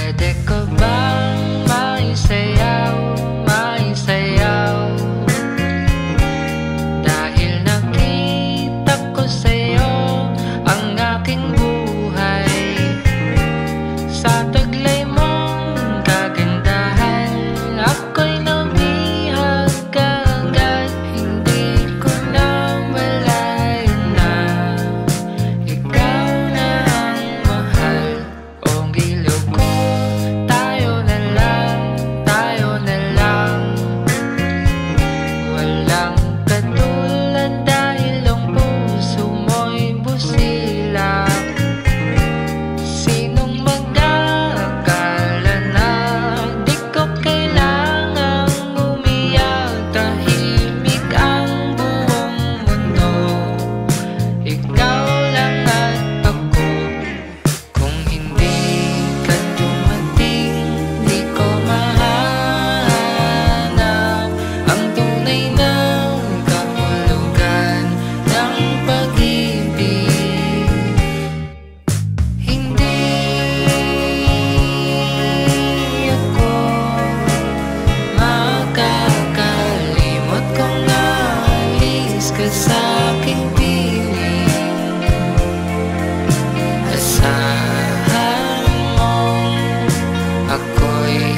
Pwede ko bang maisayaw, maisayaw? Dahil nakita ko sa'yo ang aking buhay. Sa taglay mong kagandahan, ako'y nabihag agad. Hindi ko na malayo na ikaw na ang mahal. O giliw ko, tayo na lang, tayo na lang. Walang katulad dahil ang puso mo'y busilak. Sinong mag-aakala na di ko kailangang umiyak? Tahimik ang buong mundo, ikaw lang at ako. Kung hindi ka dumating, di ko mahanap ang tunay na kahulugan ng pag-ibig. Hindi ako makakalimot kung aalis ka sa aking piling. Asahan mong ako'y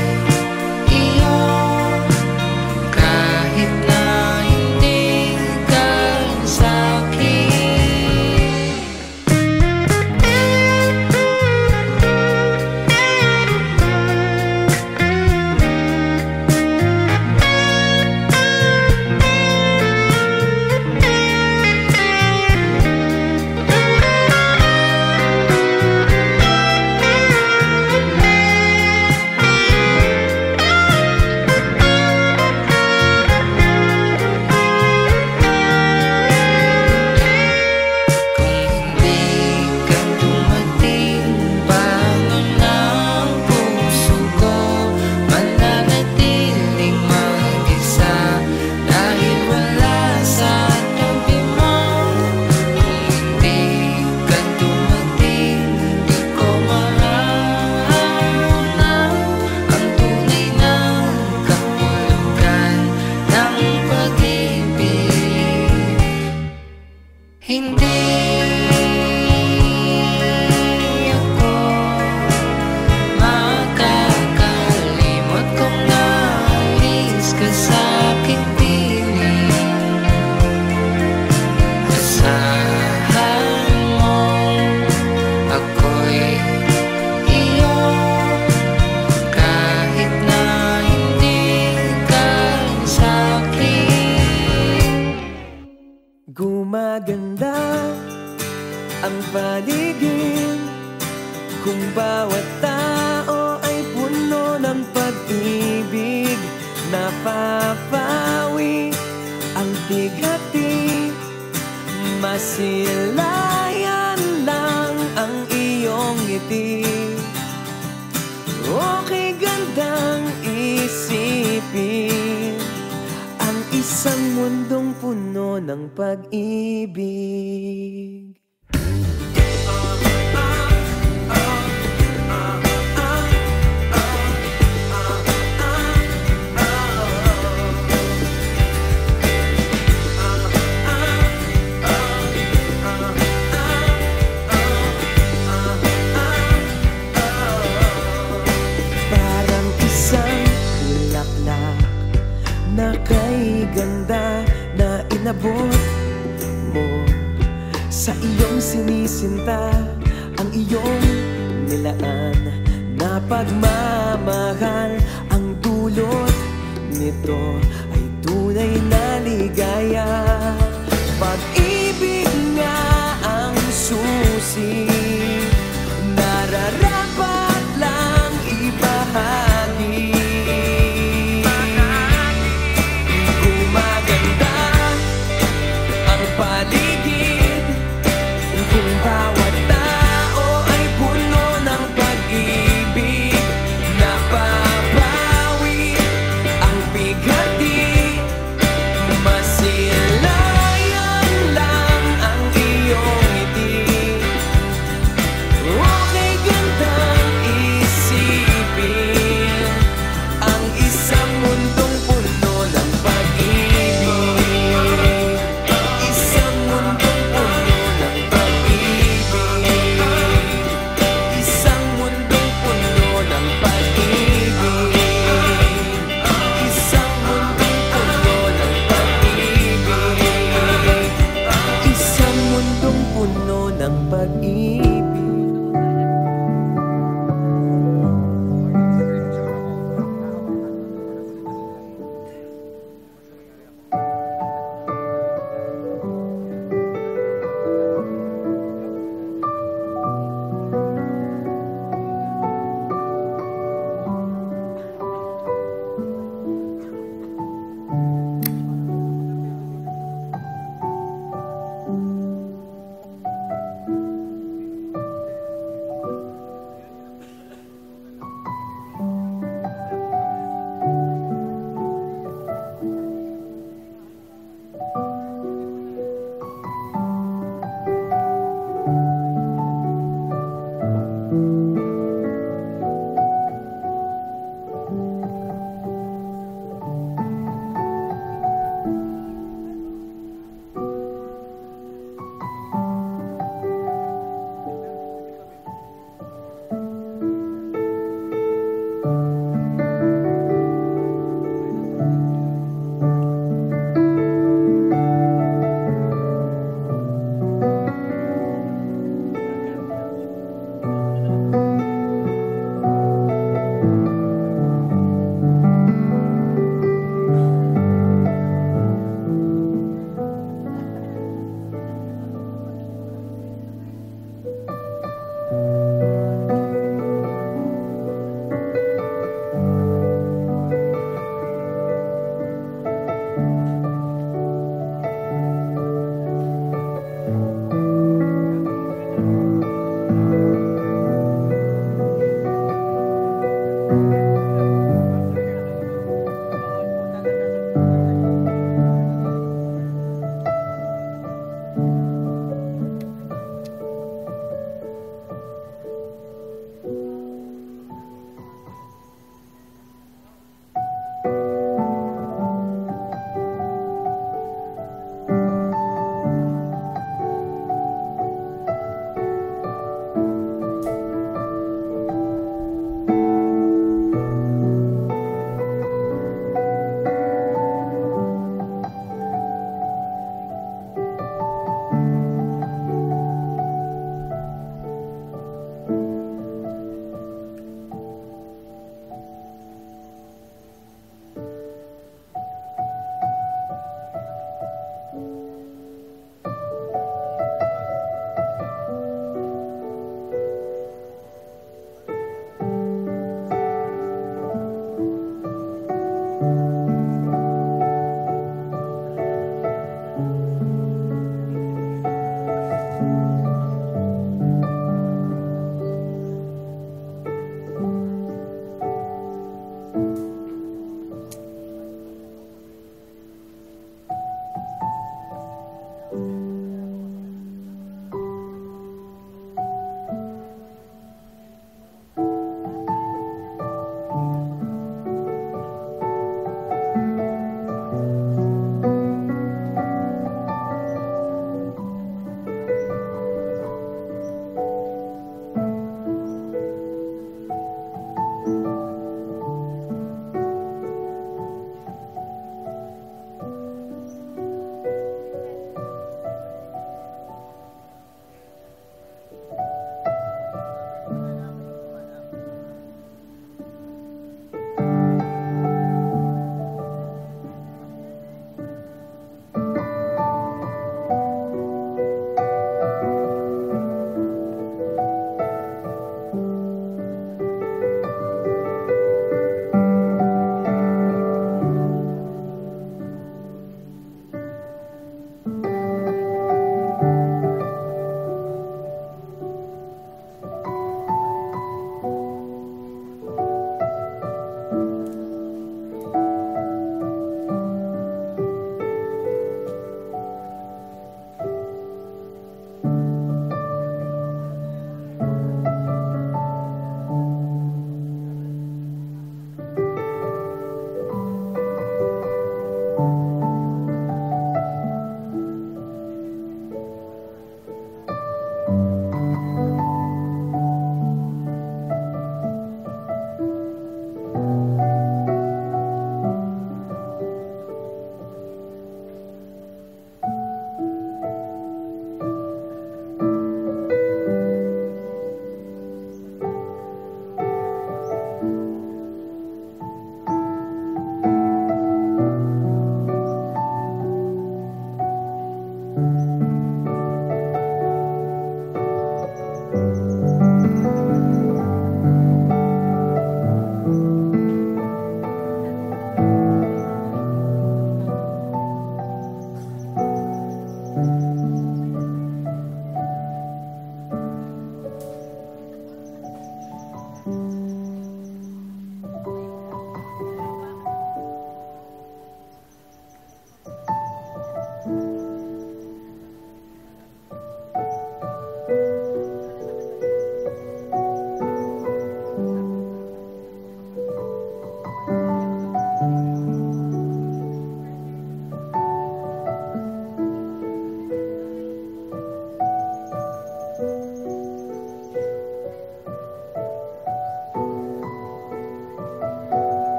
iyo, kahit na hindi ka sa'kin. Kung hindi ka dumating, paano na ang puso ko mananatiling mag-isa dahil wala sa tabi mo? Kung hindi ka dumating, di ko mahanap ang tunay na kahulugan ng pag-ibig. Hindi ako makakalimot kung aalis ka sa aking piling. Asahan mong ako'y iyo, kahit na hindi ka sa'kin. Gumaganda ang paligid kung bawat tao ay puno ng pag-ibig. Napapawi ang bighati, masilayan lang ang iyong ngiti. Okay gandang isipin ang isang mundong puno ng pag-ibig. Parang isang bulaklak na kay ganda na inabot mo sa iyong sinisinta, ang iyong nilaan na pagmamahal. Ang dulot nito ay tunay na ligaya. Pag-ibig nga ang susi, nararapat lang ibahagi. Gumaganda ang paligid kung bawat tao ay puno ng pag-ibig. Napapawi ang bighati, masilayan lang ang iyong ngiti.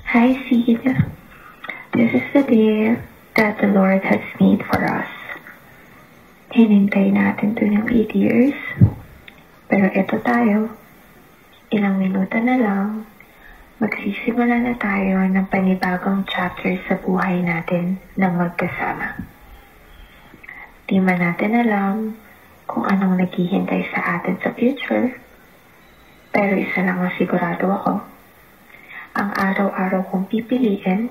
Hi, Seed. This is the day that the Lord has made for us. Hinintay natin to ng 8 years. Pero ito tayo. Ilang minuto na lang, magsisimula na tayo ng panibagong chapter sa buhay natin ng magkasama. Di man natin alam kung anong naghihintay sa atin sa future, pero isa lang ang sigurado ako. Ang araw-araw kong pipiliin,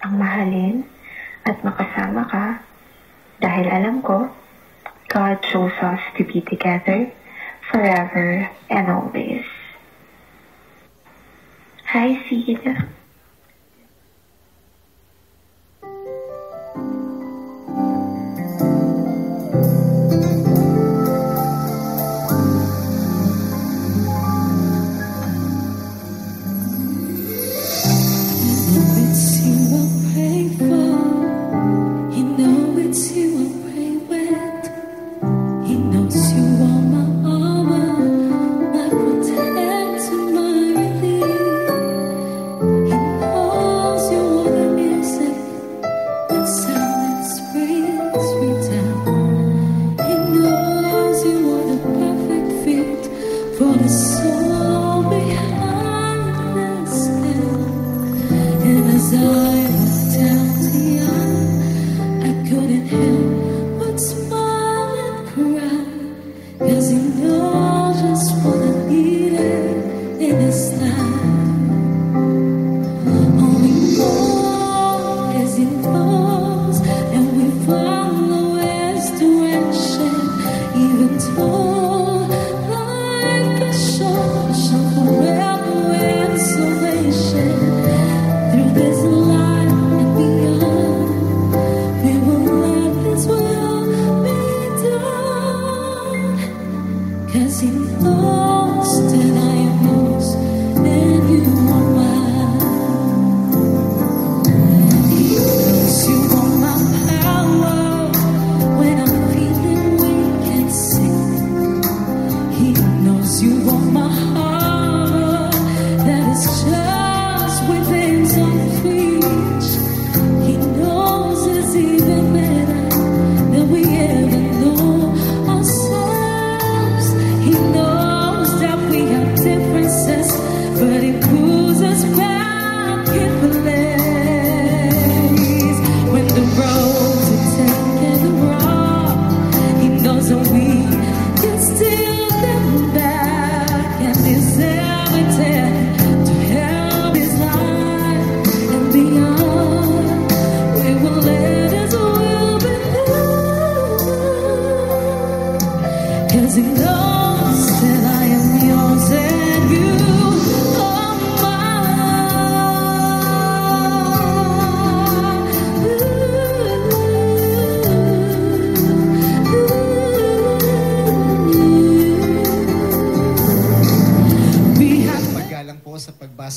ang mahalin at makasama ka dahil alam ko, God chose us to be together forever and always. Hi, Seed.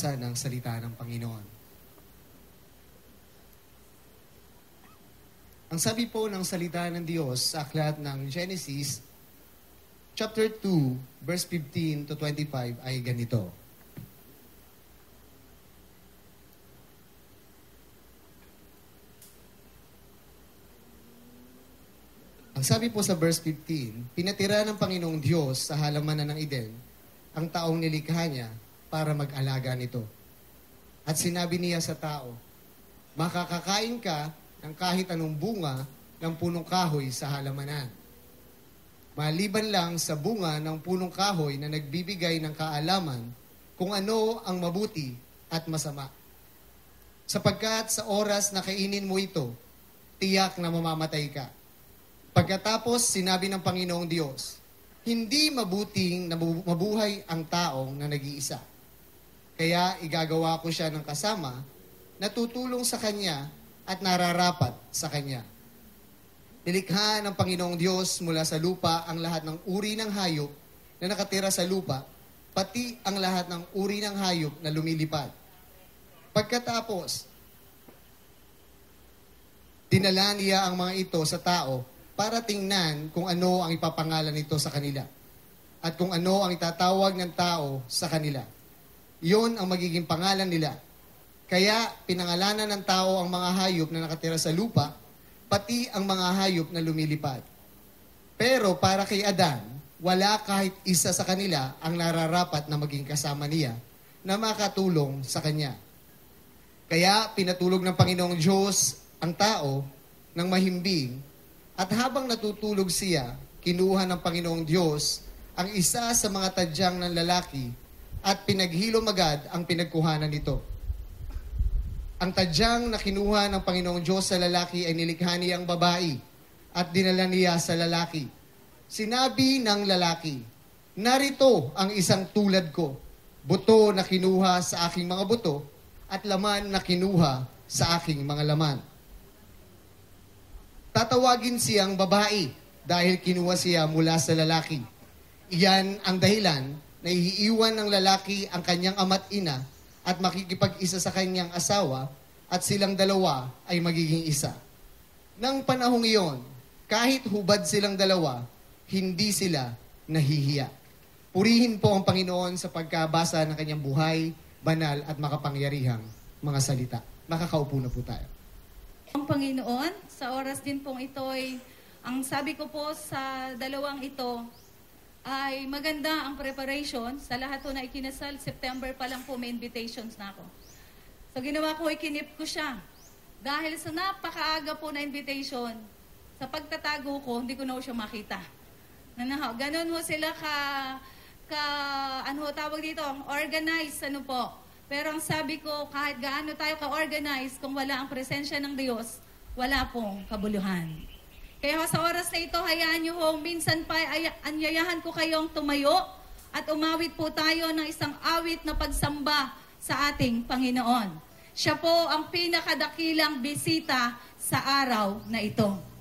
Ng salita ng Panginoon. Ang sabi po ng salita ng Diyos sa aklat ng Genesis, chapter 2, verse 15 to 25 ay ganito. Ang sabi po sa verse 15, pinatira ng Panginoong Diyos sa halamanan ng Eden ang taong nilikha niya para mag-alaga nito. At sinabi niya sa tao, makakakain ka ng kahit anong bunga ng punong kahoy sa halamanan. Maliban lang sa bunga ng punong kahoy na nagbibigay ng kaalaman kung ano ang mabuti at masama. Sapagkat sa oras na kainin mo ito, tiyak na mamamatay ka. Pagkatapos sinabi ng Panginoong Diyos, hindi mabuting mabuhay ang taong na nag-iisa. Kaya igagawa ko siya ng kasama na tutulong sa kanya at nararapat sa kanya. Nilikha ng Panginoong Diyos mula sa lupa ang lahat ng uri ng hayop na nakatira sa lupa, pati ang lahat ng uri ng hayop na lumilipad. Pagkatapos, dinala niya ang mga ito sa tao para tingnan kung ano ang ipapangalan nito sa kanila at kung ano ang itatawag ng tao sa kanila. Iyon ang magiging pangalan nila. Kaya pinangalanan ng tao ang mga hayop na nakatira sa lupa, pati ang mga hayop na lumilipad. Pero para kay Adan, wala kahit isa sa kanila ang nararapat na maging kasama niya na makatulong sa kanya. Kaya pinatulog ng Panginoong Diyos ang tao ng mahimbing at habang natutulog siya, kinuha ng Panginoong Diyos ang isa sa mga tadyang ng lalaki at pinaghilom agad ang pinagkuhanan nito. Ang tadyang na kinuha ng Panginoong Diyos sa lalaki ay nilikha niyang babae at dinala niya sa lalaki. Sinabi ng lalaki, "Narito ang isang tulad ko, buto na kinuha sa aking mga buto at laman na kinuha sa aking mga laman." Tatawagin siyang babae dahil kinuha siya mula sa lalaki. Iyan ang dahilan na iiwan ng lalaki ang kanyang ama't ina at makikipag-isa sa kanyang asawa at silang dalawa ay magiging isa. Nang panahong iyon, kahit hubad silang dalawa, hindi sila nahihiya. Purihin po ang Panginoon sa pagkabasa ng kanyang buhay, banal at makapangyarihang mga salita. Makakaupo na po tayo. Ang Panginoon, sa oras din pong ito ay, ang sabi ko po sa dalawang ito, ay maganda ang preparation. Sa lahat po na ikinasal, September pa lang po may invitations na ako. So ginawa ko, ikinip ko siya. Dahil sa napakaaga po na invitation, sa pagtatago ko, hindi ko na siya makita. Ganon ho sila ano tawag dito, organized, ano po. Pero ang sabi ko, kahit gaano tayo ka-organize, kung wala ang presensya ng Diyos, wala pong kabuluhan. Kaya sa oras na ito, hayaan nyo ho, minsan pa anyayahan ko kayong tumayo at umawit po tayo ng isang awit na pagsamba sa ating Panginoon. Siya po ang pinakadakilang bisita sa araw na ito.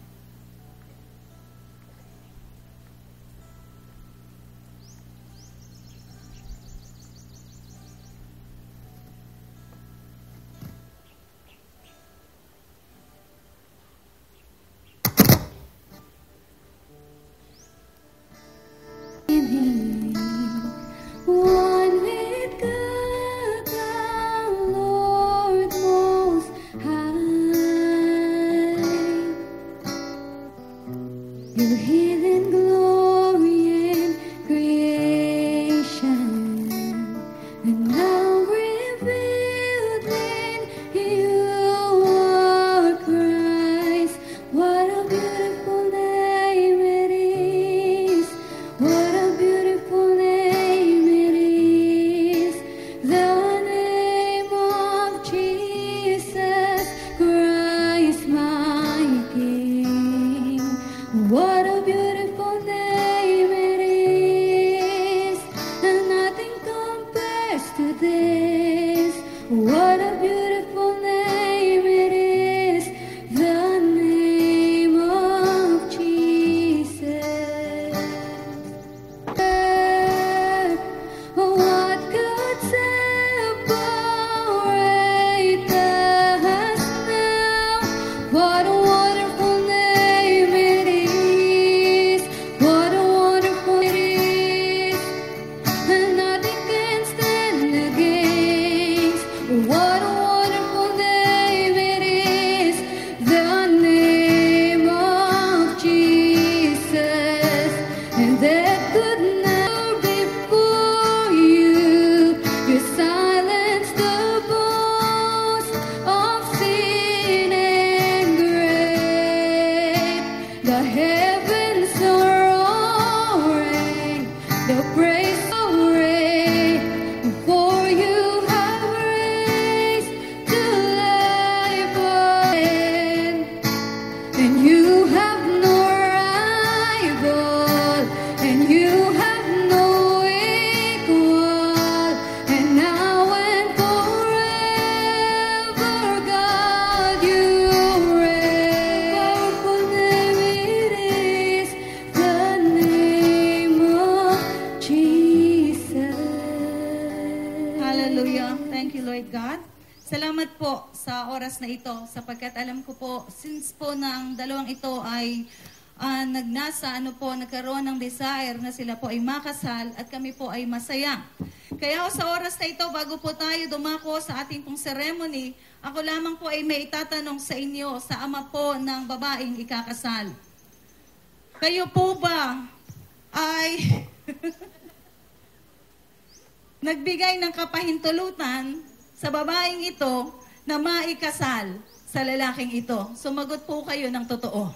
One with God, the Lord Most High. Your hidden glory in creation, and now revealed in you are Christ. What a beautiful name it is! What a beautiful name it is! The name of Jesus Christ, my King. What a beautiful name it is, and nothing compares to this. What a beautiful name it is, the name of Jesus. What could separate us now? What a wonderful name it is. What a wonderful it is. And nothing can stand against. What a wonderful name it is. The name of Jesus. And there could never before you. You silenced the boast of sin and grave. The heavens are roaring, the praise of rain. For you have raised to life again. And you have no rival, and you have no equal, and now and forever, God, you reign. Powerful name it is, the name of Jesus. Hallelujah. Thank you, Lord God. Salamat po sa oras na ito sapagkat alam ko po, since po ng dalawang ito ay nagkaroon ng desire na sila po ay makasal at kami po ay masaya. Kaya sa oras na ito, bago po tayo dumako sa ating pong ceremony, ako lamang po ay may itatanong sa inyo, sa ama po ng babaeng ikakasal. Kayo po ba ay nagbigay ng kapahintulutan sa babaeng ito na maikasal sa lalaking ito? Sumagot po kayo ng totoo.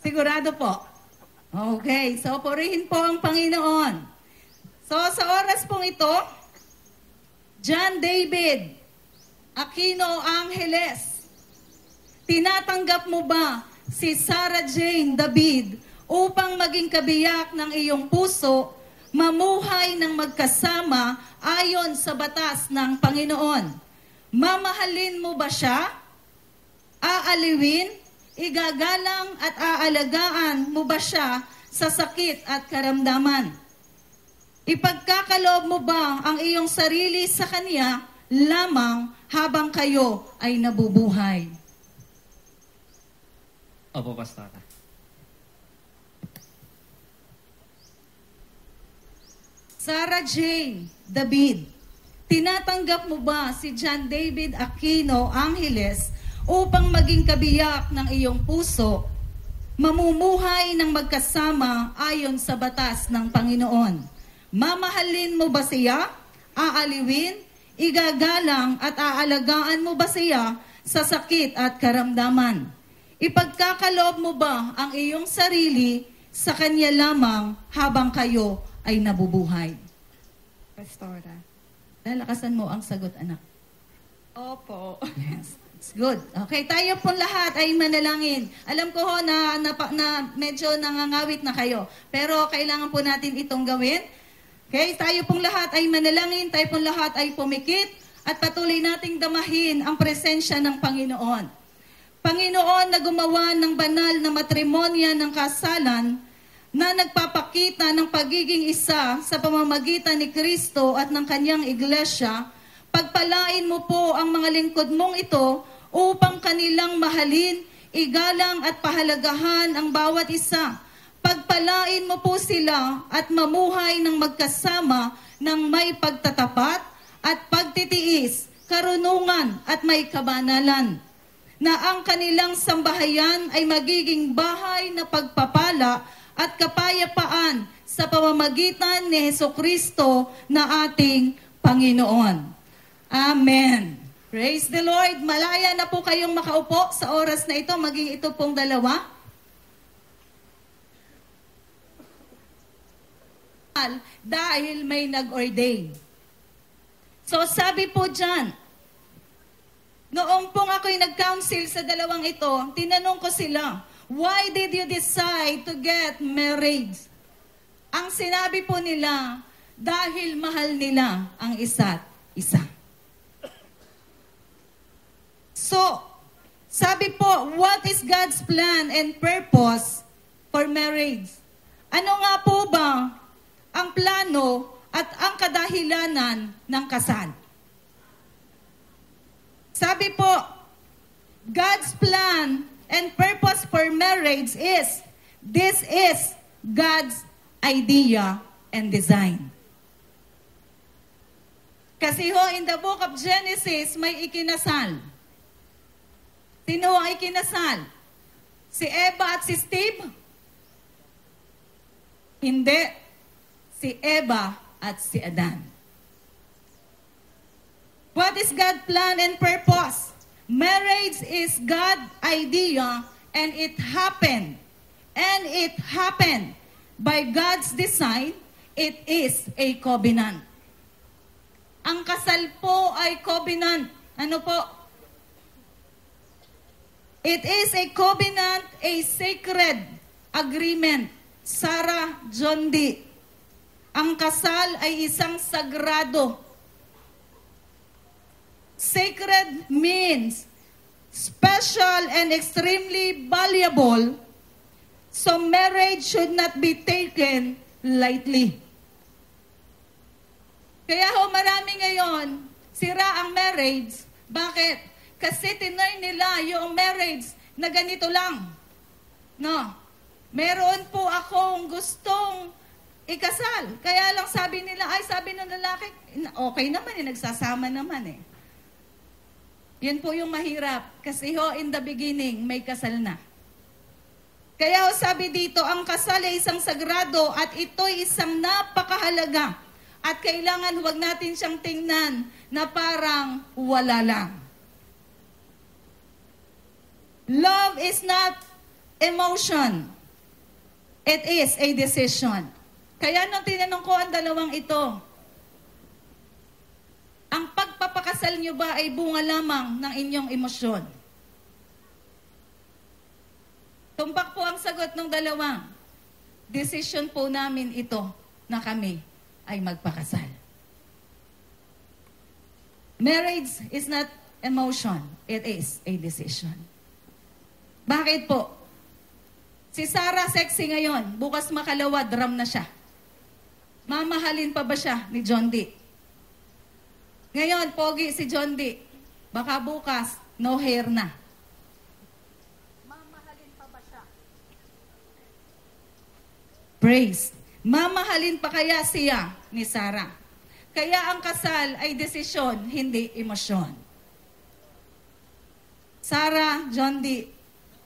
Sigurado po. Okay, so purihin po ang Panginoon. So sa oras pong ito, John David Aquino Angeles, tinatanggap mo ba si Sarah Jane David upang maging kabiyak ng iyong puso, mamuhay ng magkasama ayon sa batas ng Panginoon? Mamahalin mo ba siya? Aaliwin? Igagalang at aalagaan mo ba siya sa sakit at karamdaman? Ipagkakaloob mo ba ang iyong sarili sa Kanya lamang habang kayo ay nabubuhay? Opo, Pastora. Sarah Jane David, tinatanggap mo ba si John David Aquino Angeles upang maging kabiyak ng iyong puso, mamumuhay ng magkasama ayon sa batas ng Panginoon? Mamahalin mo ba siya? Aaliwin? Igagalang at aalagaan mo ba siya sa sakit at karamdaman? Ipagkakaloob mo ba ang iyong sarili sa Kanya lamang habang kayo ay nabubuhay? Pastora. Lalakasan mo ang sagot, anak. Opo. Yes. It's good. Okay, tayo pong lahat ay manalangin. Alam ko ho na medyo nangangawit na kayo. Pero kailangan po natin itong gawin. Okay, tayo pong lahat ay manalangin, tayo pong lahat ay pumikit at patuloy nating damahin ang presensya ng Panginoon. Panginoon na gumawa ng banal na matrimonya ng kasalan na nagpapakita ng pagiging isa sa pamamagitan ni Kristo at ng Kanyang iglesia, pagpalain mo po ang mga lingkod mong ito upang kanilang mahalin, igalang at pahalagahan ang bawat isa. Pagpalain mo po sila at mamuhay ng magkasama ng may pagtatapat at pagtitiis, karunungan at may kabanalan, na ang kanilang sambahayan ay magiging bahay na pagpapala at kapayapaan sa pamamagitan ni Hesukristo na ating Panginoon. Amen. Praise the Lord. Malaya na po kayong makaupo sa oras na ito, maging ito pong dalawa. Dahil may nag-ordain. So sabi po dyan, noong pong ako'y nag-counsel sa dalawang ito, tinanong ko sila, why did you decide to get married? Ang sinabi po nila, dahil mahal nila ang isa't isa. So, sabi po, what is God's plan and purpose for marriage? Ano nga po ba ang plano at ang kadahilanan ng kasal? Sabi po, God's plan and purpose for marriage is, this is God's idea and design. Kasi ho, in the book of Genesis, may ikinasal. Sino ang ikinasal? Si Eva at si Steve? Hindi. Si Eva at si Adan. What is God's plan and purpose? Marriage is God's idea and it happened. And it happened by God's design. It is a covenant. Ang kasal po ay covenant. Ano po? It is a covenant, a sacred agreement. Sarah John D. Ang kasal ay isang sagrado. Sacred means special and extremely valuable, so marriage should not be taken lightly. Kaya ho marami ngayon, sira ang marriage. Bakit? Kasi tinay nila yung marriage na ganito lang. No. Meron po akong gustong ikasal. Kaya lang sabi nila, ay sabi ng lalaki, okay naman eh, nagsasama naman eh. Yun po yung mahirap. Kasi ho, in the beginning, may kasal na. Kaya ho, sabi dito, ang kasal ay isang sagrado at ito'y isang napakahalaga. At kailangan huwag natin siyang tingnan na parang wala lang. Love is not emotion. It is a decision. Kaya nung tinanong ko ang dalawang ito, ang pagpapakasal nyo ba ay bunga lamang ng inyong emosyon? Tumpak po ang sagot ng dalawang. Decision po namin ito na kami ay magpakasal. Marriage is not emotion. It is a decision. Bakit po? Si Sarah sexy ngayon, bukas makalawa, drum na siya. Mamahalin pa ba siya ni John D? Ngayon, pogi si John D. Baka bukas, no hair na. Mamahalin pa ba siya? Praise. Mamahalin pa kaya siya ni Sarah? Kaya ang kasal ay desisyon, hindi emosyon. Sarah, John D.,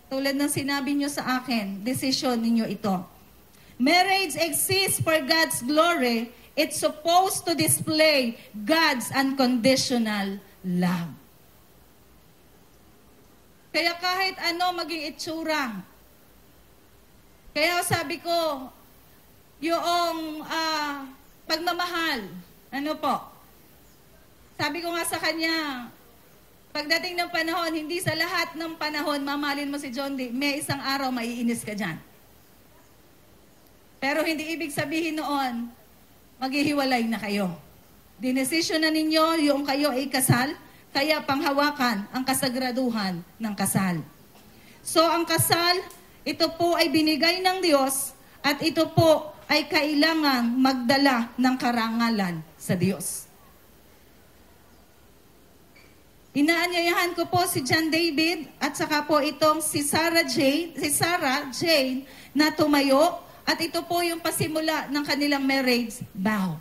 tulad ng sinabi nyo sa akin, desisyon ninyo ito. Marriage exists for God's glory. It's supposed to display God's unconditional love. Kaya kahit ano maging itsura. Kaya sabi ko, yung pagmamahal, ano po? Sabi ko nga sa kanya, pagdating ng panahon, hindi sa lahat ng panahon mamahalin mo si John D. May isang araw maiinis ka dyan. Pero hindi ibig sabihin noon, maghihiwalay na kayo. Dinesisyon na ninyo yung kayo ay kasal, kaya panghawakan ang kasagraduhan ng kasal. So ang kasal, ito po ay binigay ng Diyos at ito po ay kailangang magdala ng karangalan sa Diyos. Inaanyayahan ko po si John David at saka po itong si Sarah Jane na tumayo at ito po yung pasimula ng kanilang marriage vow.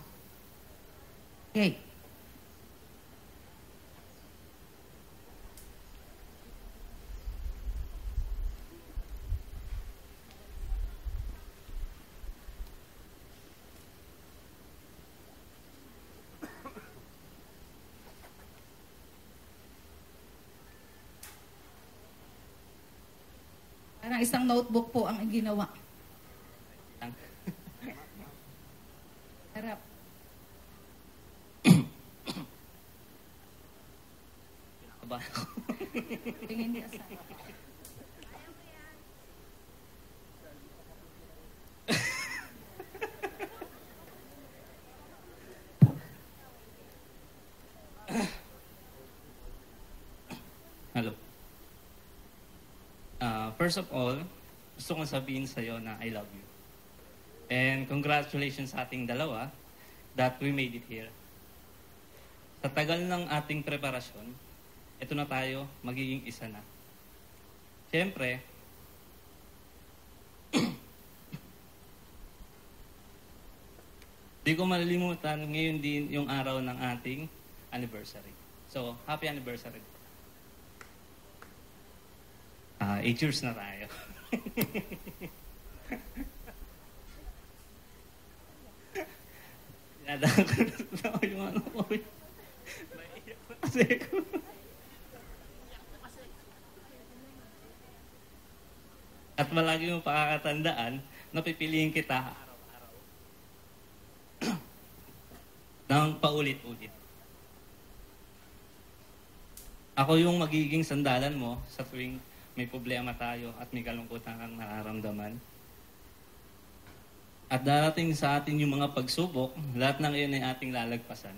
Okay. Parang isang notebook po ang ginawa. Harap. Tingin niya sa Hello. First of all, gusto kong sabihin sa'yo na I love you. And congratulations sa ating dalawa that we made it here. Sa tagal ng ating preparasyon, ito na tayo, magiging isa na. Siyempre, di ko malilimutan, ngayon din yung araw ng ating anniversary. So, happy anniversary. 8 years na tayo. Dinadaan ko na yung ano ko. Naiiyak na kasi ko. At malagi mo pakakatandaan na pipiliin kita araw-araw ng paulit-ulit. Ako yung magiging sandalan mo sa tuwing may problema tayo at may kalungkutan kang nararamdaman. At darating sa atin yung mga pagsubok, lahat ng iyon ay ating lalagpasan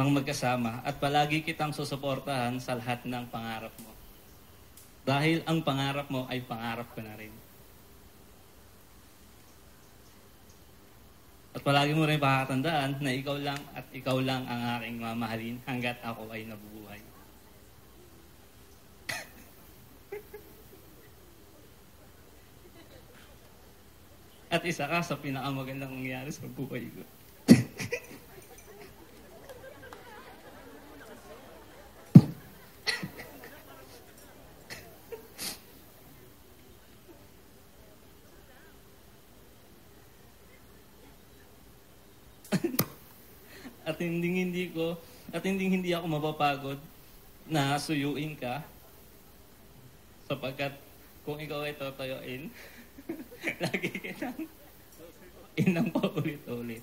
ng magkasama at palagi kitang susuportahan sa lahat ng pangarap mo. Dahil ang pangarap mo ay pangarap ko na rin. At palagi mo rin pakatandaan na ikaw lang at ikaw lang ang aking mamahalin hanggat ako ay nabubuhay. At isa ka sa pinakamagandang nangyari sa buhay ko. At hindi ako mapapagod na suyuin ka sapagkat kung ikaw ay totoyoin, lagi kitang inang paulit-ulit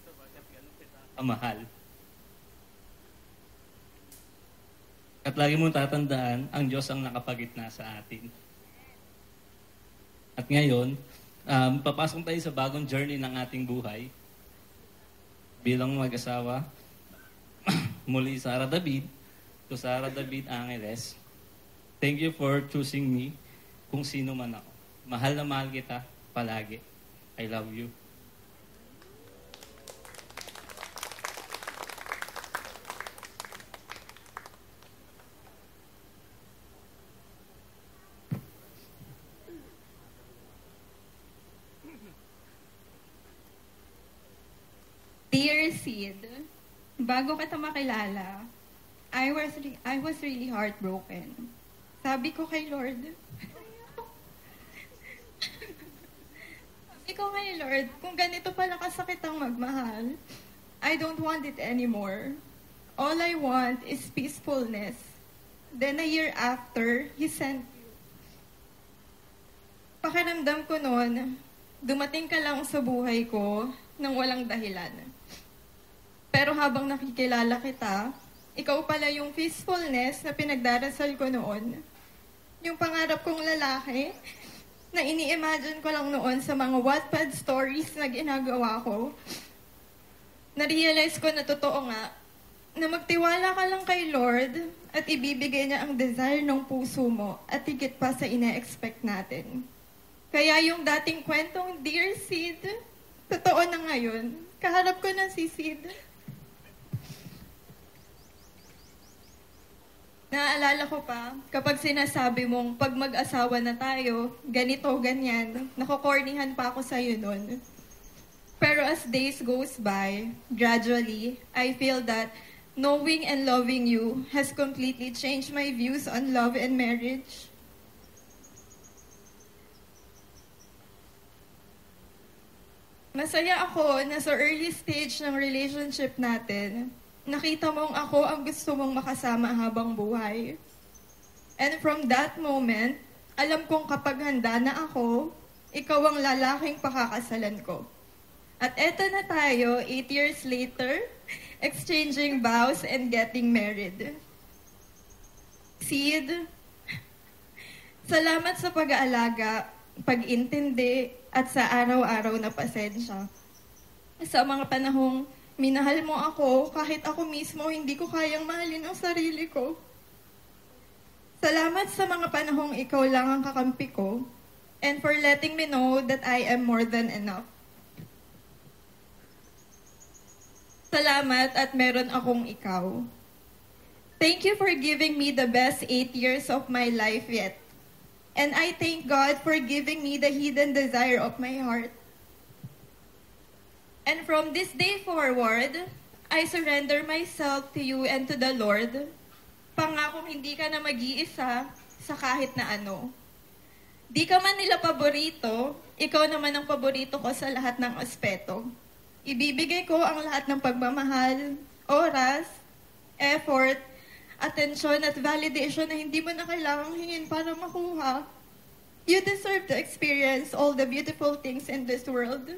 sapagkat ganun kita kamahal. At lagi mong tatandaan, ang Diyos ang nakapagitna sa atin. At ngayon, papasok tayo sa bagong journey ng ating buhay bilang mag-asawa. Muli, Sarah David, to Sarah David Angeles, thank you for choosing me kung sino man ako. Mahal na mahal kita palagi. I love you. Dear Sid, bago kita makilala, I was really heartbroken. Sabi ko kay Lord, kung ganito pala kasakit ang magmahal, I don't want it anymore. All I want is peacefulness. Then a year after, He sent you. Pakiramdam ko noon, dumating ka lang sa buhay ko nang walang dahilan. Pero habang nakikilala kita, ikaw pala yung peacefulness na pinagdarasal ko noon. Yung pangarap kong lalaki na ini-imagine ko lang noon sa mga Wattpad stories na ginagawa ko. Na-realize ko na totoo nga, na magtiwala ka lang kay Lord at ibibigay niya ang desire ng puso mo at higit pa sa ina-expect natin. Kaya yung dating kwentong Dear Sid, totoo na ngayon. Kaharap ko na si Sid. Naaalala ko pa, kapag sinasabi mong pag mag-asawa na tayo, ganito, ganyan, nakokornihan pa ako sa'yo nun. Pero as days goes by, gradually, I feel that knowing and loving you has completely changed my views on love and marriage. Masaya ako na sa early stage ng relationship natin, nakita mong ako ang gusto mong makasama habang buhay. And from that moment, alam kong kapag handa na ako, ikaw ang lalaking pakakasalan ko. At eto na tayo, 8 years later, exchanging vows and getting married. Sid, salamat sa pag-aalaga, pag-intindi, at sa araw-araw na pasensya. Sa mga panahong minahal mo ako kahit ako mismo hindi ko kayang mahalin ang sarili ko. Salamat sa mga panahong ikaw lang ang kakampi ko and for letting me know that I am more than enough. Salamat at meron akong ikaw. Thank you for giving me the best 8 years of my life yet. And I thank God for giving me the hidden desire of my heart. And from this day forward, I surrender myself to you and to the Lord. Pangakong hindi ka na mag-iisa sa kahit na ano. Di ka man nila paborito, ikaw naman ang paborito ko sa lahat ng aspeto. Ibibigay ko ang lahat ng pagmamahal, oras, effort, atensyon at validation na hindi mo na kailangang hingin para makuha. You deserve to experience all the beautiful things in this world.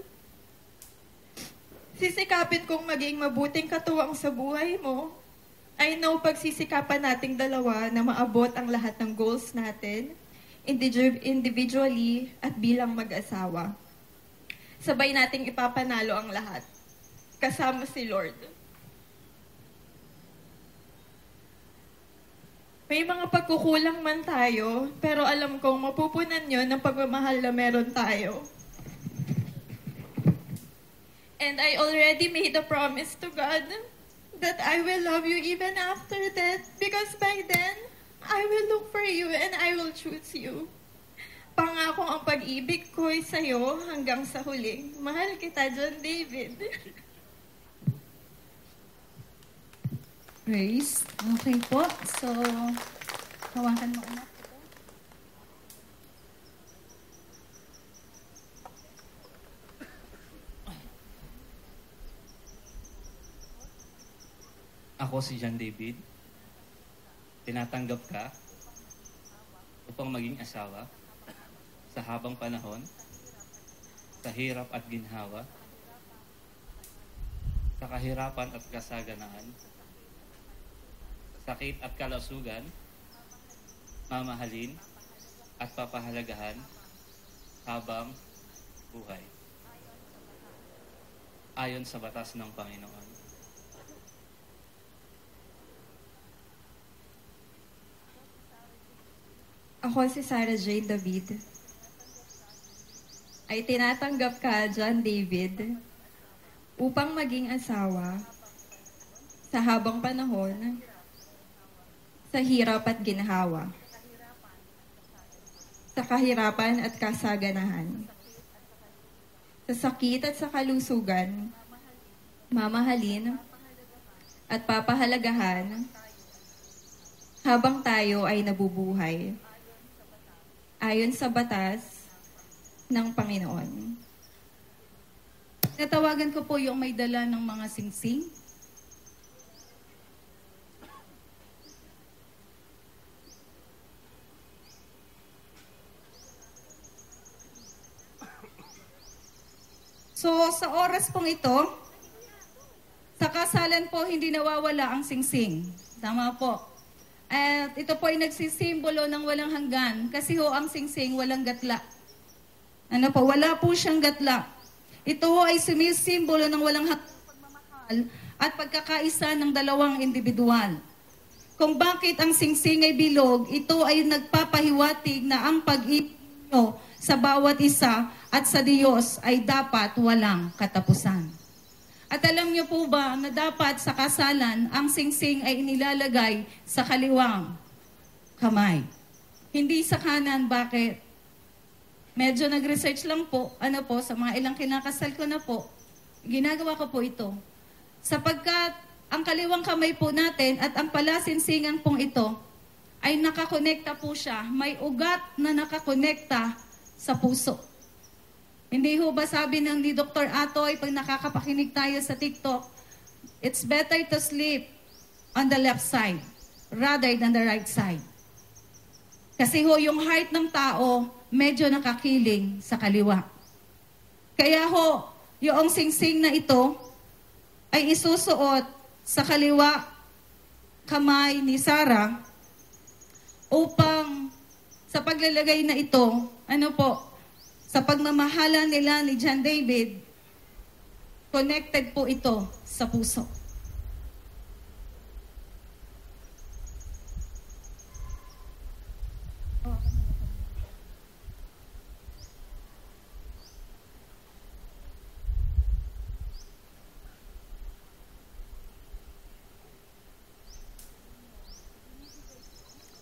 Sisikapin kong maging mabuting katuwang sa buhay mo. I know pagsisikapan nating dalawa na maabot ang lahat ng goals natin, individually at bilang mag-asawa. Sabay nating ipapanalo ang lahat. Kasama si Lord. May mga pagkukulang man tayo, pero alam kong mapupunan yon ng pagmamahal na meron tayo. And I already made a promise to God that I will love you even after death because by then, I will look for you and I will choose you. Pangako ang pag-ibig ko'y sa'yo hanggang sa huli. Mahal kita, John David. Grace. Okay po. So, hawakan mo anak. Ako si John David. Tinatanggap ka upang maging asawa sa habang panahon, sa hirap at ginhawa, sa kahirapan at kasaganaan, sakit at kalusugan, mamahalin at papahalagahan habang buhay. Ayon sa batas ng Panginoon. Ako si Sarah Jane David. Ay tinatanggap ka, John David, upang maging asawa sa habang panahon, sa hirap at ginhawa, sa kahirapan at kasaganahan, sa sakit at sa kalusugan, mamahalin at papahalagahan habang tayo ay nabubuhay. Ayon sa batas ng Panginoon. Natawagan ko po yung may dala ng mga singsing. So, sa oras pong ito, sa kasalan po hindi nawawala ang singsing. Tama po. At ito po ay nagsisimbolo ng walang hanggan kasi ho ang singsing walang gatla. Ano po, wala po siyang gatla. Ito ho ay sumisimbolo ng walang hanggan pagmamahal at pagkakaisa ng dalawang individual. Kung bakit ang singsing ay bilog, ito ay nagpapahiwatig na ang pag-ibig nyo sa bawat isa at sa Diyos ay dapat walang katapusan. At alam niyo po ba na dapat sa kasalan, ang singsing ay inilalagay sa kaliwang kamay. Hindi sa kanan. Bakit? Medyo nag-research lang po, sa mga ilang kinakasal ko na po, ginagawa ko po ito. Sapagkat ang kaliwang kamay po natin at ang palasinsingan pong ito ay nakakonekta po siya. May ugat na nakakonekta sa puso. Hindi ho ba sabi ni Dr. Atoy pag nakakapakinig tayo sa TikTok, it's better to sleep on the left side rather than the right side. Kasi ho, yung heart ng tao medyo nakakiling sa kaliwa. Kaya ho, yung singsing na ito ay isusuot sa kaliwa kamay ni Sarah upang sa paglalagay na ito, sa pagmamahala nila ni John David, connected po ito sa puso.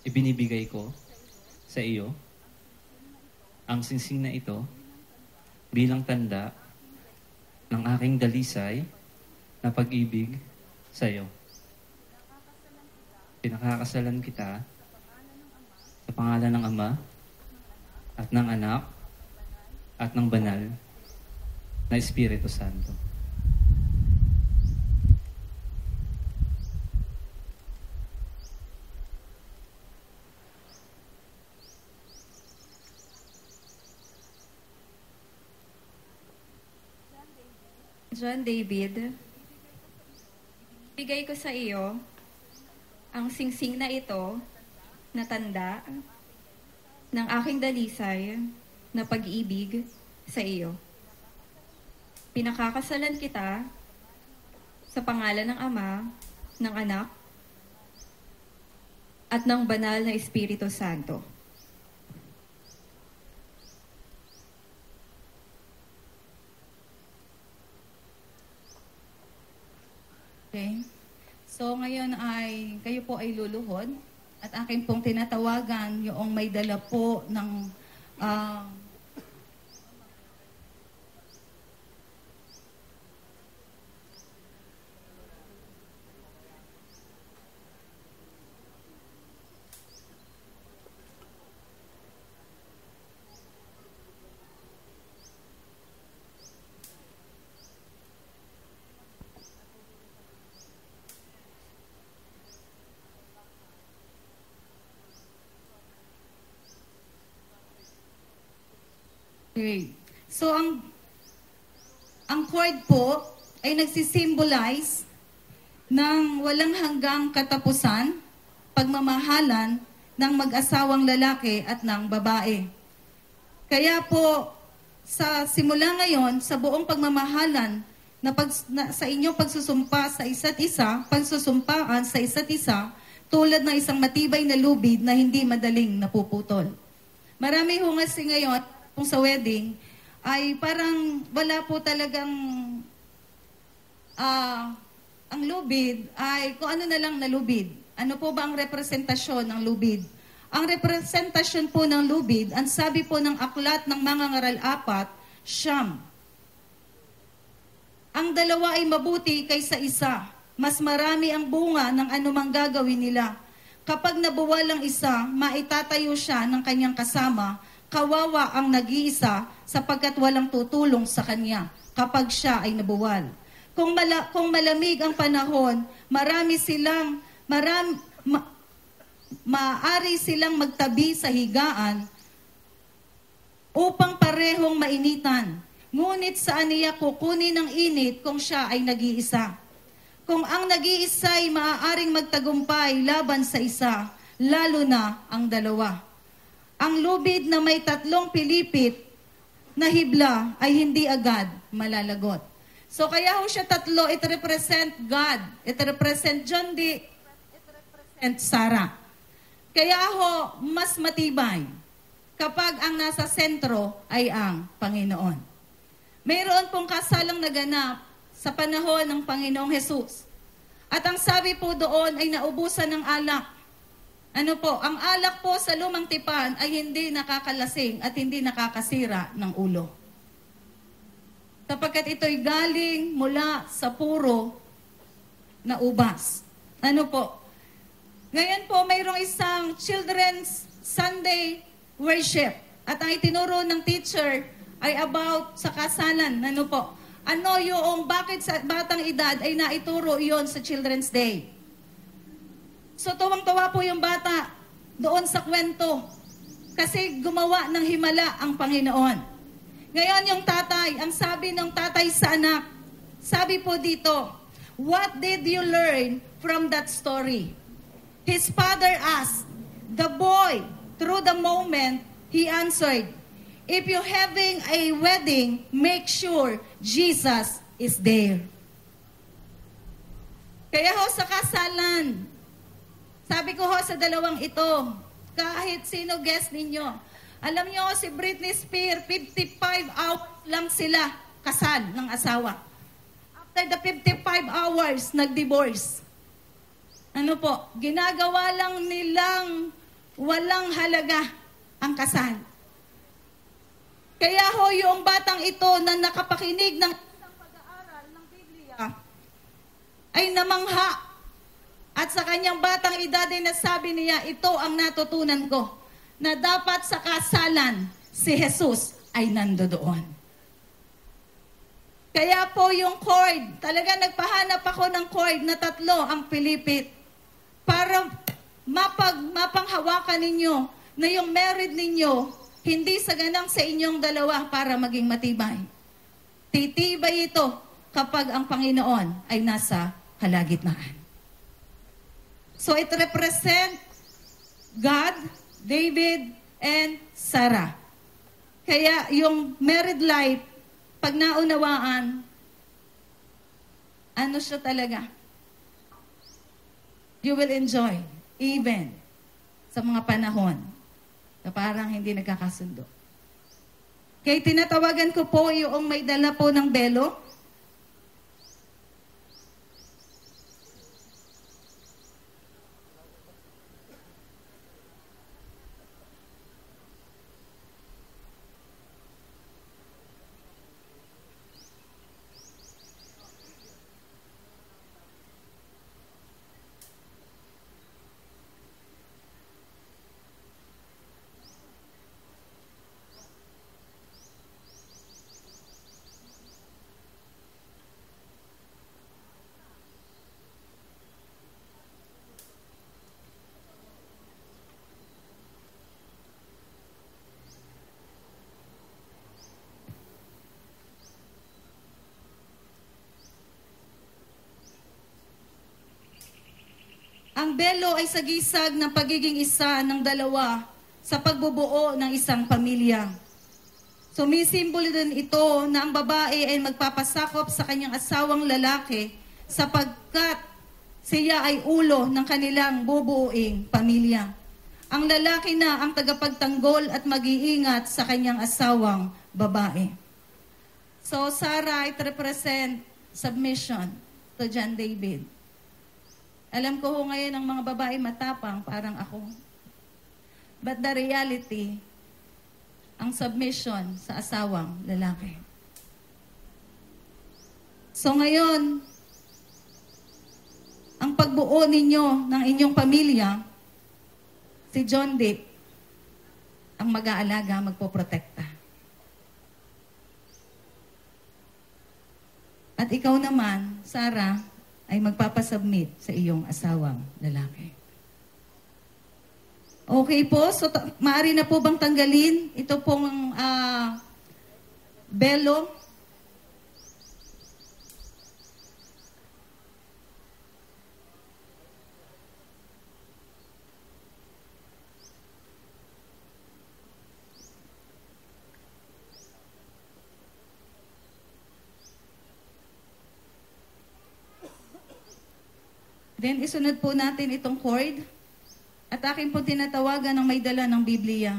Ibinibigay ko sa iyo ang singsing na ito bilang tanda ng aking dalisay na pag-ibig sa iyo. Pinakakasalan kita sa pangalan ng Ama at ng Anak at ng Banal na Espiritu Santo. John David, bigay ko sa iyo ang singsing na ito na tanda ng aking dalisay na pag-ibig sa iyo. Pinakakasalan kita sa pangalan ng Ama, ng Anak, at ng Banal na Espiritu Santo. Okay. So ngayon ay kayo po ay luluhod at akin pong tinatawagan yung may dala po ng Ah, okay. So, ang cord po ay nagsisimbolize ng walang hanggang katapusan, pagmamahalan ng mag-asawang lalaki at ng babae. Kaya po, sa simula ngayon, sa buong pagmamahalan sa inyong pagsusumpa sa isa't isa, pagsusumpaan sa isa't isa, tulad ng isang matibay na lubid na hindi madaling napuputol. Marami ho kasi ngayon, kung sa wedding, ay parang wala po talagang ang lubid ay kung ano na lang na lubid. Ano po ba ang representasyon ng lubid? Ang representasyon po ng lubid, ang sabi po ng aklat ng mga ngaral 4, siyam. Ang dalawa ay mabuti kaysa isa. Mas marami ang bunga ng anumang gagawin nila. Kapag nabuwal ang isa, maitatayo siya ng kanyang kasama. Kawawa ang nag-iisa sapagkat walang tutulong sa kanya kapag siya ay nabuwal. Kung malamig ang panahon, maaari silang magtabi sa higaan upang parehong mainitan. Ngunit saan niya kukunin ang init kung siya ay nag-iisa? Kung ang nag-iisa ay maaaring magtagumpay laban sa isa, lalo na ang dalawa. Ang lubid na may 3 pilipit na hibla ay hindi agad malalagot. So kaya ho siya 3, it represent God, it represent John D, it represent Sarah. Kaya ho, mas matibay kapag ang nasa sentro ay ang Panginoon. Mayroon pong kasalang naganap sa panahon ng Panginoong Hesus. At ang sabi po doon ay naubusan ng alak. Ano po, ang alak po sa lumang tipan ay hindi nakakalasing at hindi nakakasira ng ulo. Sapagkat ito'y galing mula sa puro na ubas. Ano po? Ngayon po, mayroong isang Children's Sunday Worship. At ang itinuro ng teacher ay about sa kasalan. Ano po? Ano yung bakit sa batang edad ay naituro iyon sa Children's Day? So tuwang-tuwa po yung bata doon sa kwento kasi gumawa ng himala ang Panginoon. Ngayon yung tatay, ang sabi ng tatay sa anak, sabi po dito, what did you learn from that story? His father asked, the boy, through the moment, he answered, if you're having a wedding, make sure Jesus is there. Kaya ho sa kasalan, sabi ko ho sa dalawang ito, kahit sino guest ninyo, alam nyo si Britney Spears, 55 hours lang sila kasal ng asawa. After the 55 hours, nag-divorce. Ano po, ginagawa lang nilang walang halaga ang kasal. Kaya ho yung batang ito na nakapakinig ng isang pag-aaral ng Biblia ay namangha. At sa kanyang batang edad ay nasabi niya, ito ang natutunan ko, na dapat sa kasalan, si Jesus ay nandoon. Kaya po yung cord, talaga nagpahanap ako ng cord na 3 ang pilipit para mapanghawakan ninyo na yung married ninyo, hindi sa ganang sa inyong dalawa para maging matibay. Titibay ito kapag ang Panginoon ay nasa kalagitnaan. So it represents God, David, and Sarah. Kaya yung married life, pag naunawaan, ano siya talaga? You will enjoy, even sa mga panahon na parang hindi nagkakasundo. Kaya tinatawagan ko po yung may dala po ng belo. Ang belo ay sagisag ng pagiging isa ng dalawa sa pagbubuo ng isang pamilya. Sumisimbolo din ito na ang babae ay magpapasakop sa kanyang asawang lalaki sapagkat siya ay ulo ng kanilang bubuuing pamilya. Ang lalaki na ang tagapagtanggol at mag-iingat sa kanyang asawang babae. So Sarah, it represent submission to John David. Alam ko ho ngayon ang mga babae matapang, parang ako. But the reality, ang submission sa asawang lalaki. So ngayon, ang pagbuo ninyo ng inyong pamilya, si John Dick ang mag-aalaga, magpoprotekta. At ikaw naman, Sarah, ay magpapasubmit sa iyong asawang lalaki. Okay po, so maaari na po bang tanggalin ito pong belo? Then isunod po natin itong cord. At akin po tinatawagan ng may dala ng Biblia.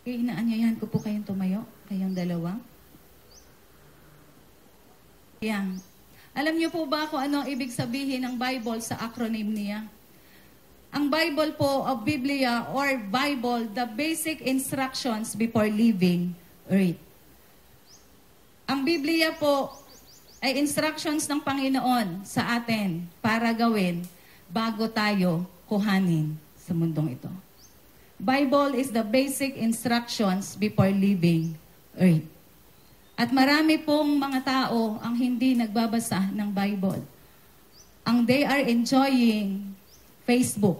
Okay, inaanyayahan ko po kayong tumayo, kayong dalawa. Yan. Alam niyo po ba kung ano ang ibig sabihin ng Bible sa acronym niya? Ang Bible po of Biblia or Bible, the basic instructions before leaving earth. Ang Biblia po ay instructions ng Panginoon sa atin para gawin bago tayo kuhanin sa mundong ito. Bible is the basic instructions before leaving earth. At marami pong mga tao ang hindi nagbabasa ng Bible. Ang they are enjoying Facebook,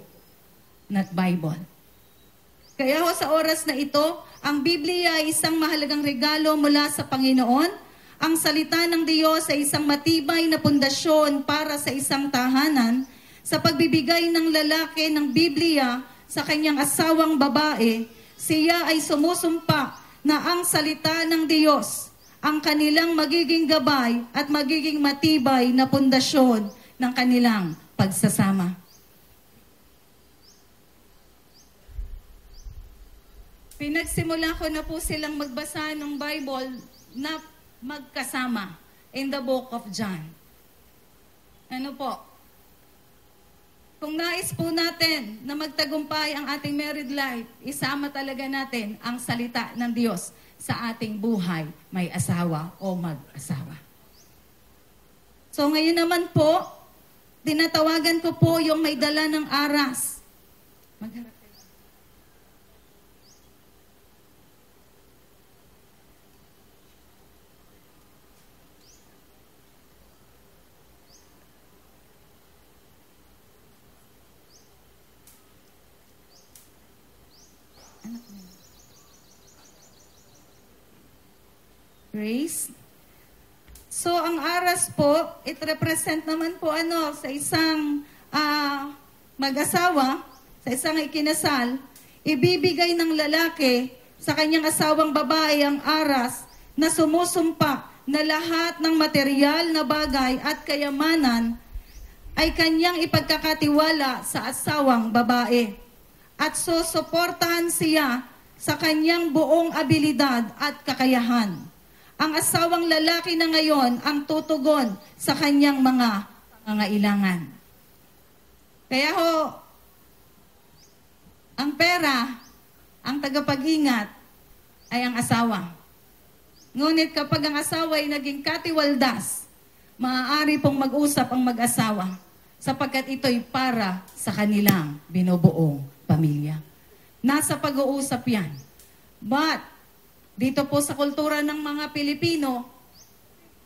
not Bible. Kaya ho sa oras na ito, ang Biblia ay isang mahalagang regalo mula sa Panginoon. Ang salita ng Diyos ay isang matibay na pundasyon para sa isang tahanan. Sa pagbibigay ng lalaki ng Biblia sa kanyang asawang babae, siya ay sumusumpa na ang salita ng Diyos ang kanilang magiging gabay at magiging matibay na pundasyon ng kanilang pagsasama. Pinagsimula ko na po silang magbasa ng Bible na magkasama in the book of John. Ano po? Kung nais po natin na magtagumpay ang ating married life, isama talaga natin ang salita ng Diyos sa ating buhay, may asawa o mag-asawa. So ngayon naman po, tinatawagan ko po yung may dala ng aras. Magharap kayo. Anak mo. Grace. So, ang aras po, it represent naman po sa isang mag-asawa, sa isang ikinasal, ibibigay ng lalaki sa kanyang asawang babae ang aras na sumusumpa na lahat ng material na bagay at kayamanan ay kanyang ipagkakatiwala sa asawang babae at susuportahan siya sa kanyang buong abilidad at kakayahan. Ang asawang lalaki na ngayon ang tutugon sa kanyang mga pangangailangan. Kaya ho, ang pera, ang tagapag-ingat ay ang asawa. Ngunit kapag ang asawa ay naging katiwaldas, maaari pong mag-usap ang mag-asawa sapagkat ito'y para sa kanilang binubuong pamilya. Nasa pag-uusap yan. But, dito po sa kultura ng mga Pilipino,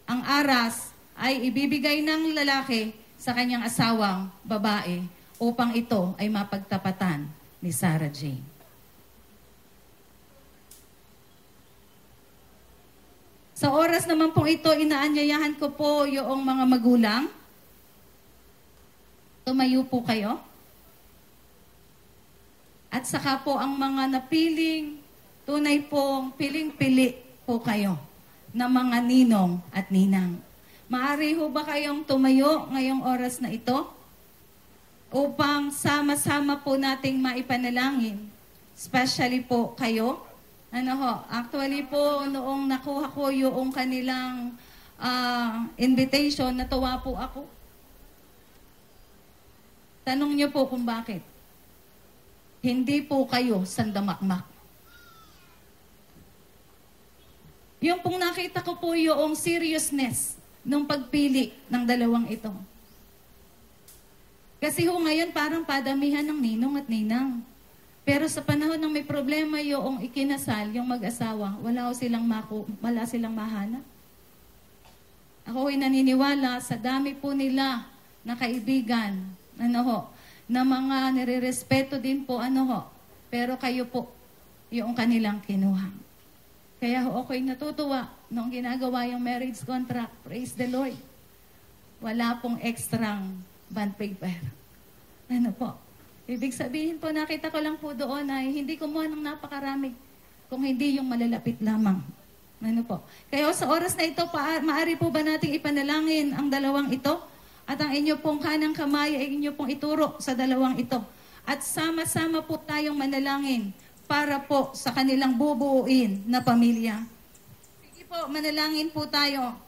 ang aras ay ibibigay ng lalaki sa kanyang asawang babae upang ito ay mapagtapatan ni Sarah Jane. Sa oras naman pong ito, inaanyayahan ko po yung mga magulang. Tumayo po kayo. At saka po ang mga napiling, tunay pong piling-pili po kayo na mga ninong at ninang. Maaari ho ba kayong tumayo ngayong oras na ito upang sama-sama po nating maipanalangin? Especially po kayo. Actually po, noong nakuha ko yung kanilang invitation, natuwa po ako. Tanong niyo po kung bakit. Hindi po kayo sandamakmak. Yung pong nakita ko po yung seriousness ng pagpili ng dalawang ito. Kasi ho ngayon parang padamihan ng ninong at ninang. Pero sa panahon ng may problema yung ikinasal, yung mag-asawa, wala silang mahanap. Ako ay naniniwala sa dami po nila na kaibigan, na mga nirerespeto din po, pero kayo po yung kanilang kinuha. Kaya ako'y natutuwa nung ginagawa yung marriage contract. Praise the Lord. Wala pong extrang bond paper. Ibig sabihin po, nakita ko lang po doon ay hindi kumuha ng napakarami kung hindi yung malalapit lamang. Kaya sa oras na ito, maaari po ba nating ipanalangin ang dalawang ito? At ang inyo pong kanang kamay ay inyo pong ituro sa dalawang ito. At sama-sama po tayong manalangin para po sa kanilang bubuuin na pamilya. Sige po, manalangin po tayo.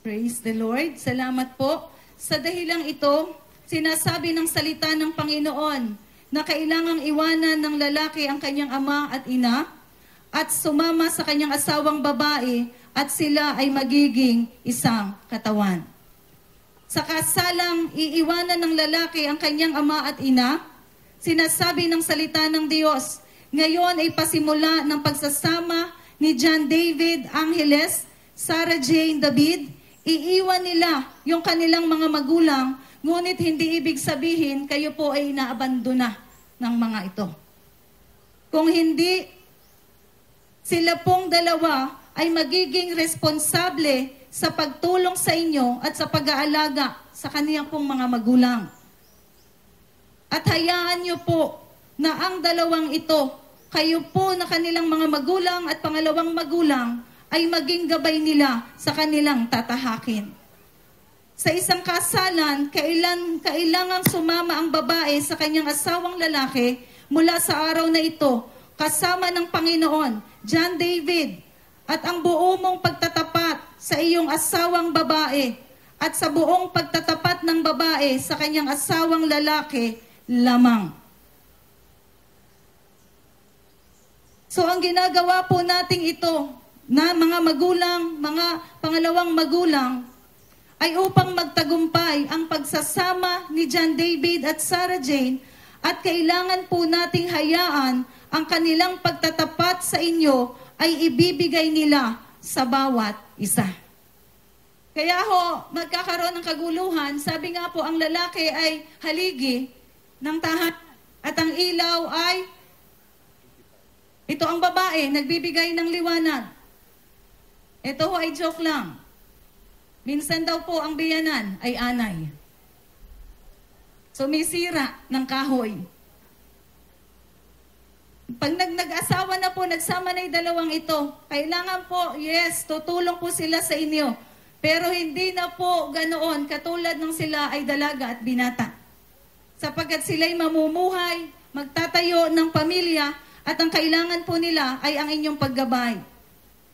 Praise the Lord. Salamat po. Sa dahilang ito, sinasabi ng salita ng Panginoon na kailangang iwanan ng lalaki ang kanyang ama at ina at sumama sa kanyang asawang babae at sila ay magiging isang katawan. Sa kasalang iiwanan ng lalaki ang kanyang ama at ina, sinasabi ng salita ng Diyos, ngayon ay pasimula ng pagsasama ni John David Angeles, Sarah Jane David. Iiwan nila yung kanilang mga magulang, ngunit hindi ibig sabihin kayo po ay inaabandona ng mga ito. Kung hindi, sila pong dalawa ay magiging responsable sa pagtulong sa inyo at sa pag-aalaga sa kaniyang pong mga magulang. At hayaan niyo po na ang dalawang ito, kayo po na kanilang mga magulang at pangalawang magulang, ay maging gabay nila sa kanilang tatahakin. Sa isang kasalan, kailangang sumama ang babae sa kanyang asawang lalaki mula sa araw na ito, kasama ng Panginoon, John David, at ang buo mong pagtatapat sa iyong asawang babae at sa buong pagtatapat ng babae sa kanyang asawang lalaki lamang. So ang ginagawa po nating ito, na mga magulang, mga pangalawang magulang, ay upang magtagumpay ang pagsasama ni John David at Sarah Jane at kailangan po nating hayaan ang kanilang pagtatapat sa inyo ay ibibigay nila sa bawat isa. Kaya ho, magkakaroon ng kaguluhan, sabi nga po ang lalaki ay haligi ng tahanan at ang ilaw ay ito ang babae, nagbibigay ng liwanag. Ito ho ay joke lang. Minsan daw po ang biyanan ay anay. Sumisira ng kahoy. Pag nag-asawa na po, nagsama na yung dalawang ito, kailangan po, yes, tutulong po sila sa inyo. Pero hindi na po ganoon, katulad ng sila ay dalaga at binata. Sapagkat sila'y mamumuhay, magtatayo ng pamilya, at ang kailangan po nila ay ang inyong paggabay.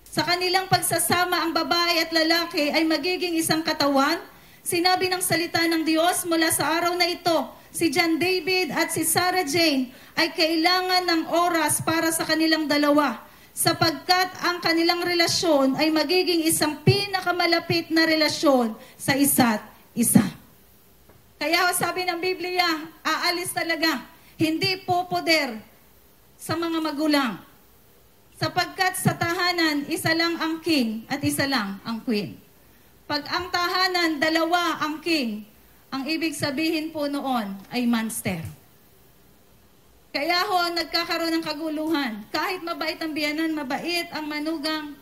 Sa kanilang pagsasama, ang babae at lalaki ay magiging isang katawan. Sinabi ng salita ng Diyos mula sa araw na ito, si John David at si Sarah Jane ay kailangan ng oras para sa kanilang dalawa, sapagkat ang kanilang relasyon ay magiging isang pinakamalapit na relasyon sa isa't isa. Kaya sabi ng Biblia, aalis talaga, hindi po poder sa mga magulang. Sapagkat sa tahanan, isa lang ang king at isa lang ang queen. Pag ang tahanan, dalawa ang king, ang ibig sabihin po noon ay monster. Kaya ho, nagkakaroon ng kaguluhan. Kahit mabait ang biyanan, mabait ang manugang,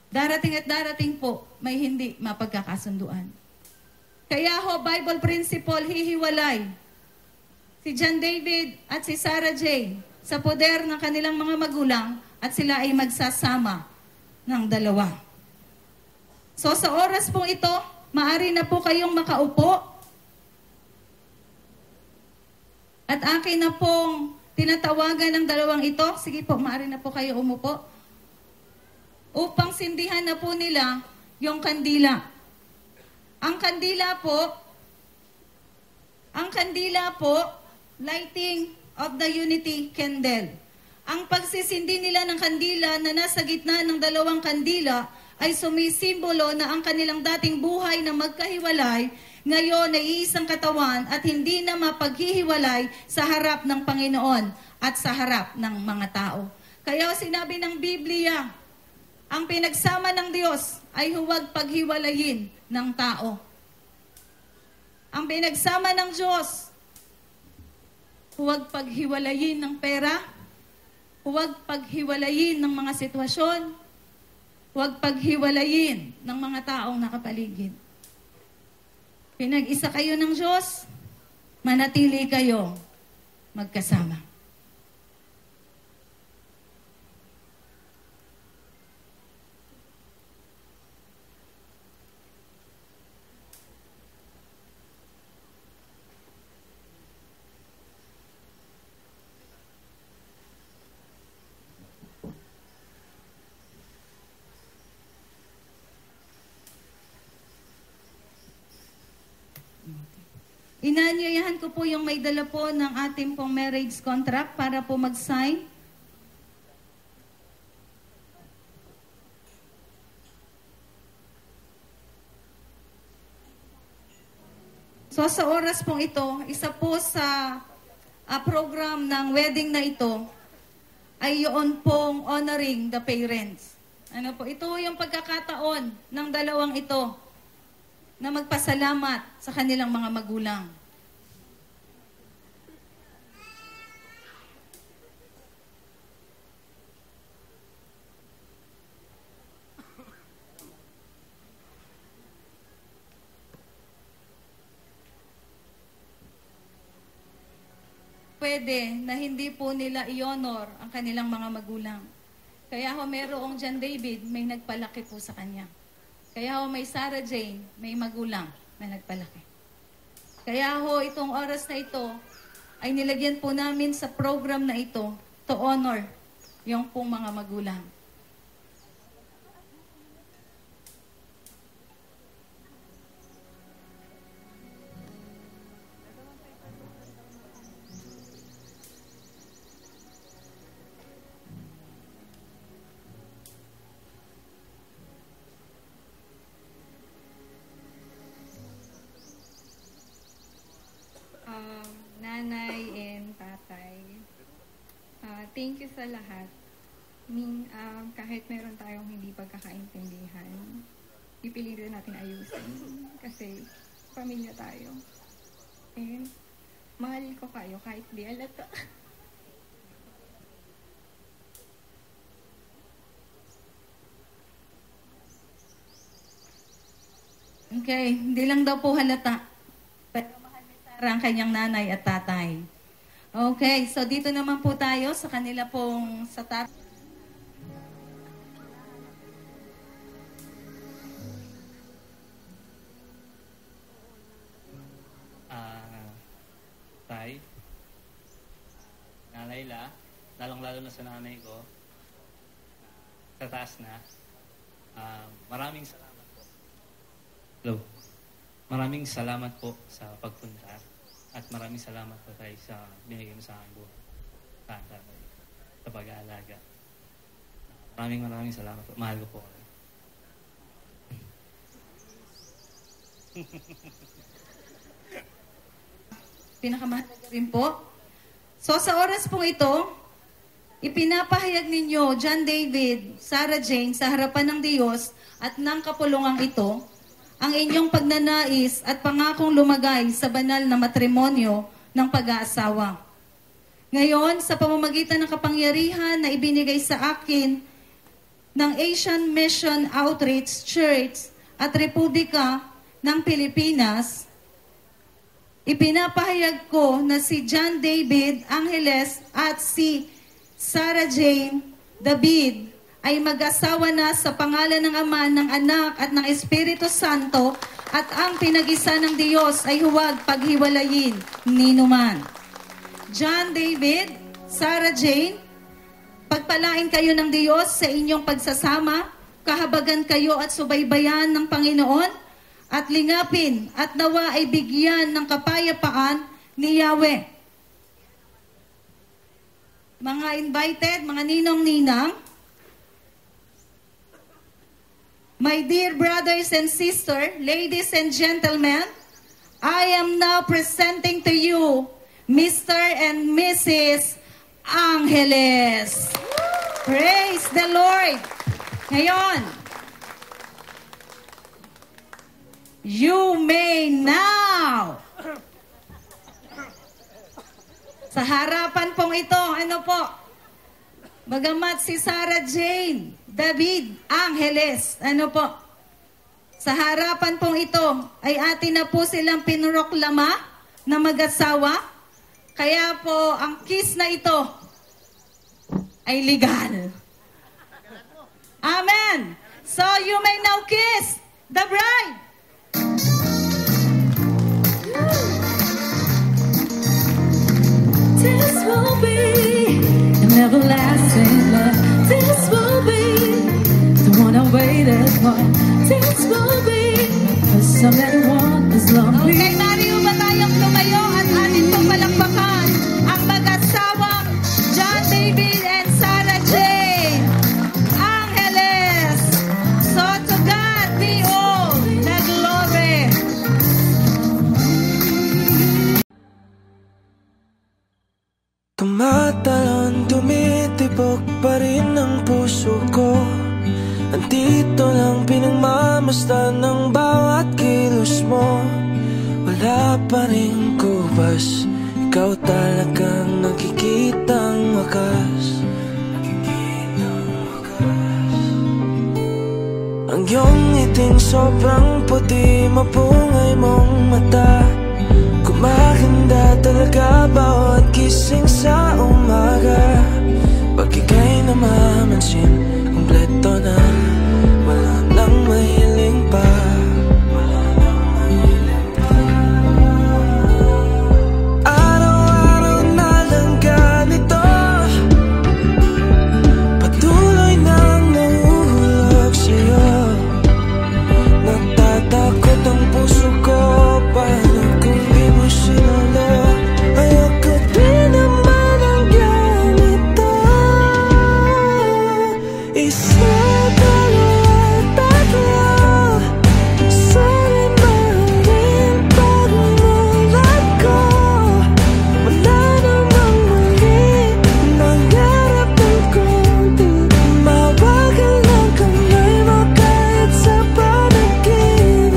darating at darating po, may hindi mapagkakasunduan. Kaya ho, Bible principle, hihiwalay si John David at si Sarah Jane sa poder ng kanilang mga magulang at sila ay magsasama ng dalawa. So sa oras pong ito, maaari na po kayong makaupo at akin na pong tinatawagan ng dalawang ito. Sige po, maaari na po kayo umupo upang sindihan na po nila yung kandila. Ang kandila po, lighting of the unity candle. Ang pagsisindi nila ng kandila na nasa gitna ng dalawang kandila ay sumisimbolo na ang kanilang dating buhay na magkahiwalay ngayon ay iisang katawan at hindi na mapaghihiwalay sa harap ng Panginoon at sa harap ng mga tao. Kaya sinabi ng Biblia, ang pinagsama ng Diyos ay huwag paghiwalayin ng tao. Ang pinagsama ng Diyos, huwag paghiwalayin ng pera, huwag paghiwalayin ng mga sitwasyon, huwag paghiwalayin ng mga taong nakapaligid. Pinag-isa kayo ng Diyos, manatili kayo magkasama. Inaanyayahan ko po yung may dala po ng ating pong marriage contract para po mag-sign. So sa oras pong ito, isa po sa program ng wedding na ito ay yun pong honoring the parents. Ano po, ito yung pagkakataon ng dalawang ito na magpasalamat sa kanilang mga magulang. Pwede na hindi po nila i-honor ang kanilang mga magulang. Kaya ho, merong John David, may nagpalaki po sa kanya. Kaya ho, may Sarah Jane, may magulang na nagpalaki. Kaya ho, itong oras na ito, ay nilagyan po namin sa program na ito to honor yung pong mga magulang. Nanay and tatay, thank you sa lahat. Kahit meron tayong hindi pagkakaintindihan, ipilitin natin ayusin kasi pamilya tayo. And mahal ko kayo kahit di alata. Okay, hindi lang daw po halata. Pero mahal ni Sarah ang kanyang nanay at tatay. Okay, so dito naman po tayo sa kanila pong sa tatay. Tay, Nanay La, lalong-lalo na sa nanay ko, sa taas na. Maraming salamat po. Hello. Maraming salamat po sa pagpunta at maraming salamat po tayo sa binigay mo sa aking buhay. Sa pag-aalaga. Maraming salamat po. Mahal ko po. Pinakamahalaga rin po. So sa oras pong ito, ipinapahayag ninyo, John David, Sarah Jane, sa harapan ng Diyos at ng kapulungang ito, ang inyong pagnanais at pangakong lumagay sa banal na matrimonyo ng pag-aasawa. Ngayon, sa pamamagitan ng kapangyarihan na ibinigay sa akin ng Asian Mission Outreach Church at Republika ng Pilipinas, ipinapahayag ko na si John David Angeles at si Sarah Jane David ay mag-asawa na sa pangalan ng Ama, ng Anak at ng Espiritu Santo, at ang pinag-isa ng Diyos ay huwag paghiwalayin ni numan. John David, Sarah Jane, pagpalain kayo ng Diyos sa inyong pagsasama, kahabagan kayo at subaybayan ng Panginoon, at lingapin at nawa ay bigyan ng kapayapaan ni Yahweh. Mga invited, mga ninong-ninang, my dear brothers and sisters, ladies and gentlemen, I am now presenting to you Mr. and Mrs. Angeles. Praise the Lord. Ngayon, you may now. Sa harapan pong ito, ano po? Bagamat si Sarah Jane David Angeles, ano po? Sa harapan pong ito, ay atin na po silang pinroklama na mag-asawa. Kaya po, ang kiss na ito ay legal. Amen. So, you may now kiss the bride. This will be an everlasting love. This will be the one I waited for. This will be for some that want as long. Okay, nariyo ba tayong tumayo at atin pong palakpakan ang mag-asawang John David and Sarah Jane Angeles. So to God be all the glory. Tumatalon, tumitibok pa rin ang puso ko. Andito lang pinagmamasdan ng bawat kilos mo. Wala pa rin kubas, ikaw talagang nakikitang wakas. Ang iyong ngiting sobrang puti, mapungay mong mata. Kumaganda talaga bawat gising sa umaga. Pag ika'y namamansin, kumpleto na, wala nang mahiling pa. Araw-araw na lang ganito, patuloy nang nahuhulog sa'yo. Natatakot ang puso ko, paano kung di mo sinalo? Ayoko din naman ang ganito. Isa, dalawa, tatlo, sana'y mahalin pagmulat ko. Wala namang mali, mangarap ng konti, mawagan lang kamay mo kahit sa panaginip.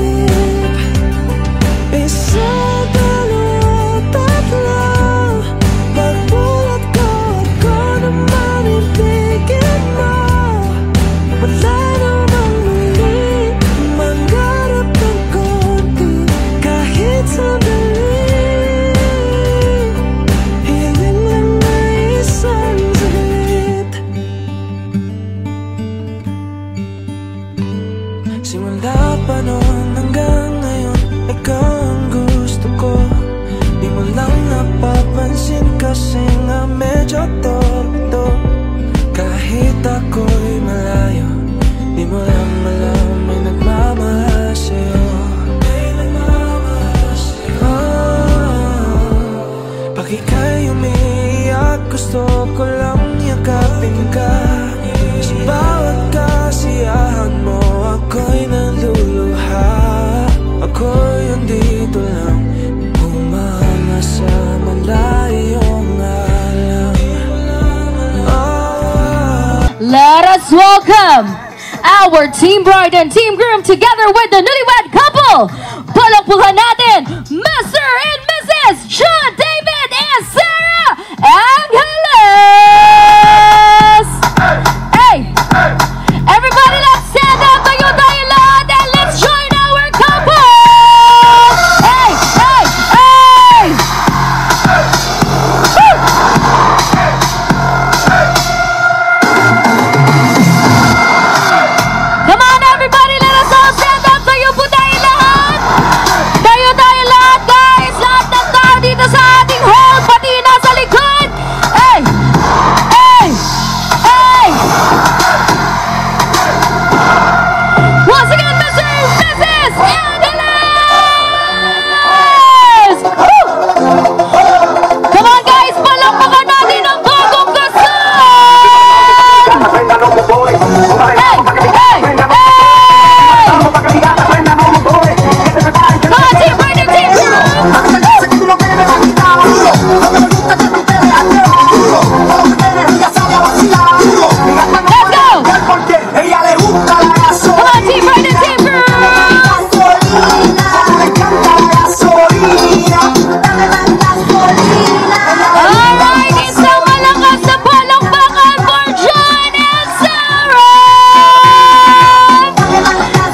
Isa, dalawa, tatlo, pagmulat ko, ako naman ibigin mo. Wala namang mali, mangarap ng konti, kahit sandali. Hiling lang na isang saglit. Simula pa noon hanggang ngayon, ikaw ang gusto ko. Di mo lang napapansin kasi nga medyo torto. Kahit ako'y malayo, let us welcome our Team Bride and Team Groom together with the newlywed couple. Palakpukan natin, Mr. and Mrs. John David and Sarah Angeles! Hey! Everybody, let's stand up! Tayo tayo lahat and let's join our couple! Hey! Hey! Hey! Woo! Come on, everybody, let us all stand up. Tayo po tayo lahat. Tayo tayo lahat, guys. Lahat ng tao dito sa ating hall, pati nasa likod. Hey! Hey! Hey! Once again, Mr. and Mrs. Angeles! Woo! Come on, guys. Palakpakan natin ang bagong kasal! Hey! Hey! Hey! Come on, Team Bride and Team Groom! Let's go! Come on, Team Bride and Team Groom! Alright, isang malakas na palakpakan for John and Sarah!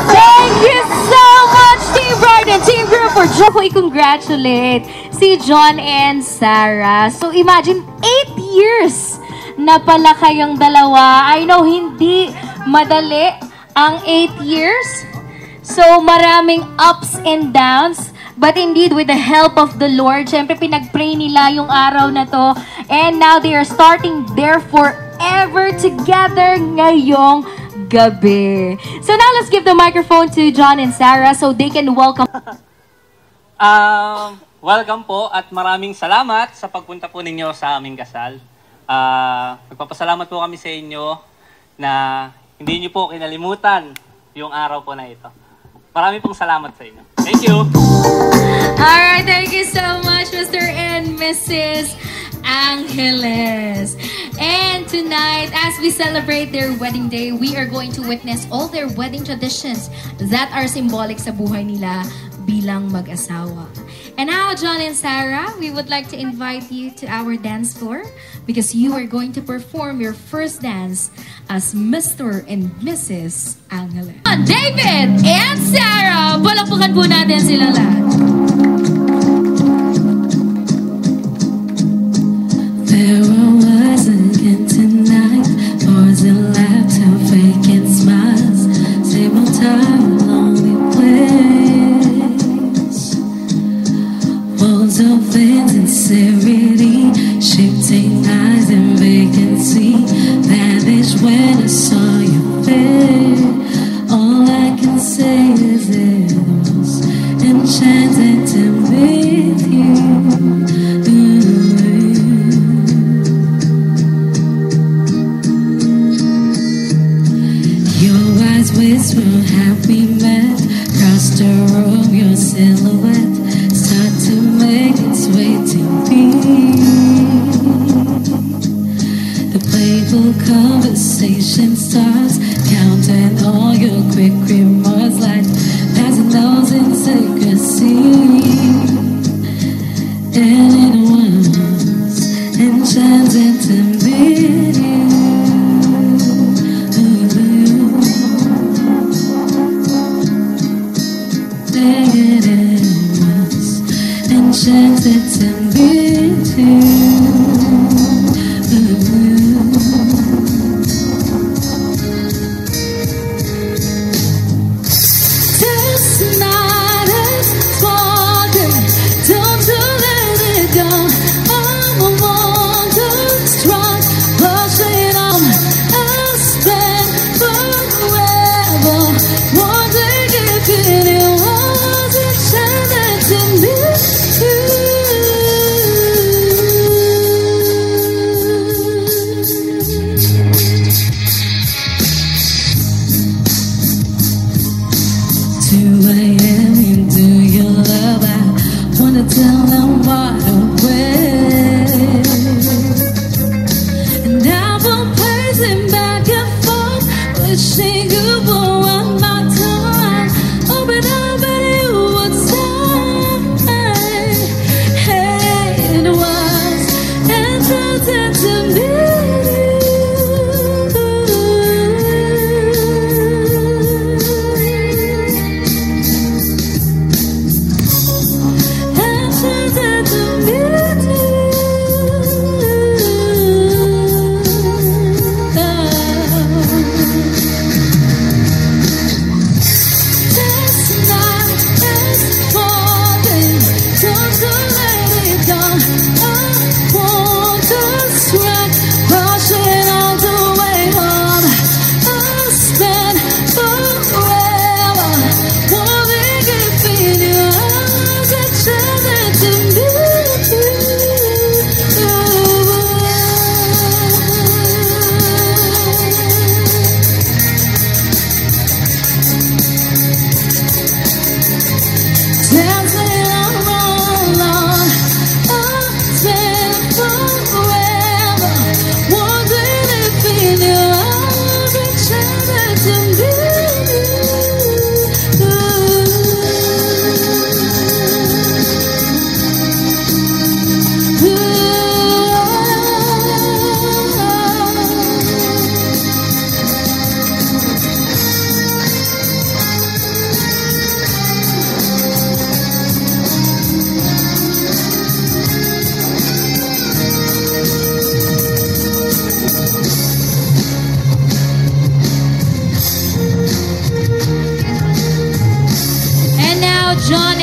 Thank you so much, Team Bride and Team Groom, for i-congratulate si John and Sarah. So imagine, 8 years na pala kayong dalawa. I know hindi madali ang 8 years. So maraming ups and downs. But indeed, with the help of the Lord, syempre pinag-pray nila yung araw na to. And now they are starting their forever together ngayong gabi. So now let's give the microphone to John and Sarah so they can welcome. Welcome po at maraming salamat sa pagpunta po ninyo sa aming kasal. Nagpapasalamat po kami sa inyo na hindi niyo po kinalimutan yung araw po na ito. Marami pong salamat sa inyo. Thank you! Alright, thank you so much, Mr. and Mrs. Angeles. And tonight, as we celebrate their wedding day, we are going to witness all their wedding traditions that are symbolic sa buhay nila bilang mag-asawa. And now, John and Sarah, we would like to invite you to our dance floor because you are going to perform your first dance as Mr. and Mrs. Angeles. David and Sarah, palakpakan po natin sila lahat. There was again tonight, boys and laughter, vacant smiles, same old time, lonely place. Walls of insincerity, shifting eyes and vacancy, vanished when I saw your face. All I can say is it was enchanted to meet you. Whisper, have we met? Crossed the room, your silhouette start to make its way to me. The playful conversation starts, counting all your quick remarks, like passing those in secrecy. And it was enchanted to meet you. Enchanted to meet you. This night is sparkling, don't you let it go. I'm a wonder strong, pushing on. I'll spend forever wondering if it was enchanted to meet you. Tell them what away, and now I'm pacing back and forth.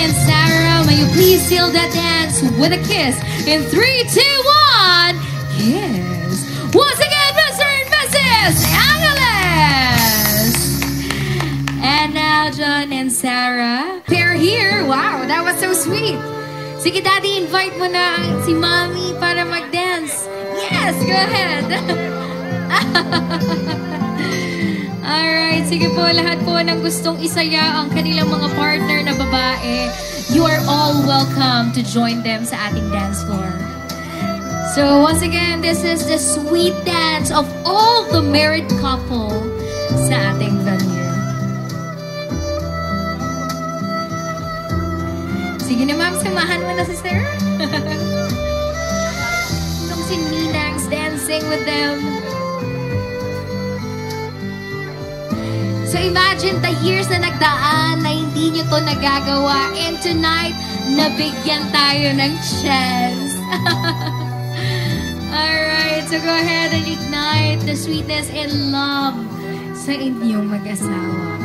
and Sarah, may you please seal that dance with a kiss. In 3, 2, 1, kiss. Once again, Mr. and Mrs. Angeles. And now, John and Sarah, pair here. Wow, that was so sweet. Sige, Daddy, invite mo na si Mommy para mag-dance. Yes, go ahead. Alright, sige po, lahat po ng gustong isaya ang kanilang mga partner na babae, you are all welcome to join them sa ating dance floor. So once again, this is the sweet dance of all the married couple sa ating venue. Sige na ma'am, samahan mo na si Sarah. Itong si Ninang's dancing with them. So imagine the years na nagdaan na hindi nyo to nagagawa, and tonight, nabigyan tayo ng chance. Alright, so go ahead and ignite the sweetness and love sa inyong mag-asawa.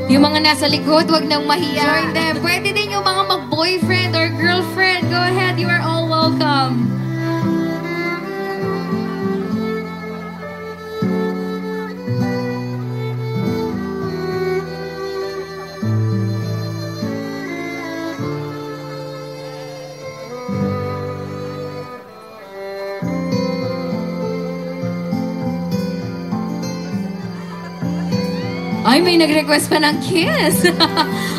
Yung mga nasa likod, wag nang mahiya. Join them. Pwede din yung mga mag-boyfriend or girlfriend. Go ahead, you are all welcome. Ay, may nag-request pa ng kiss.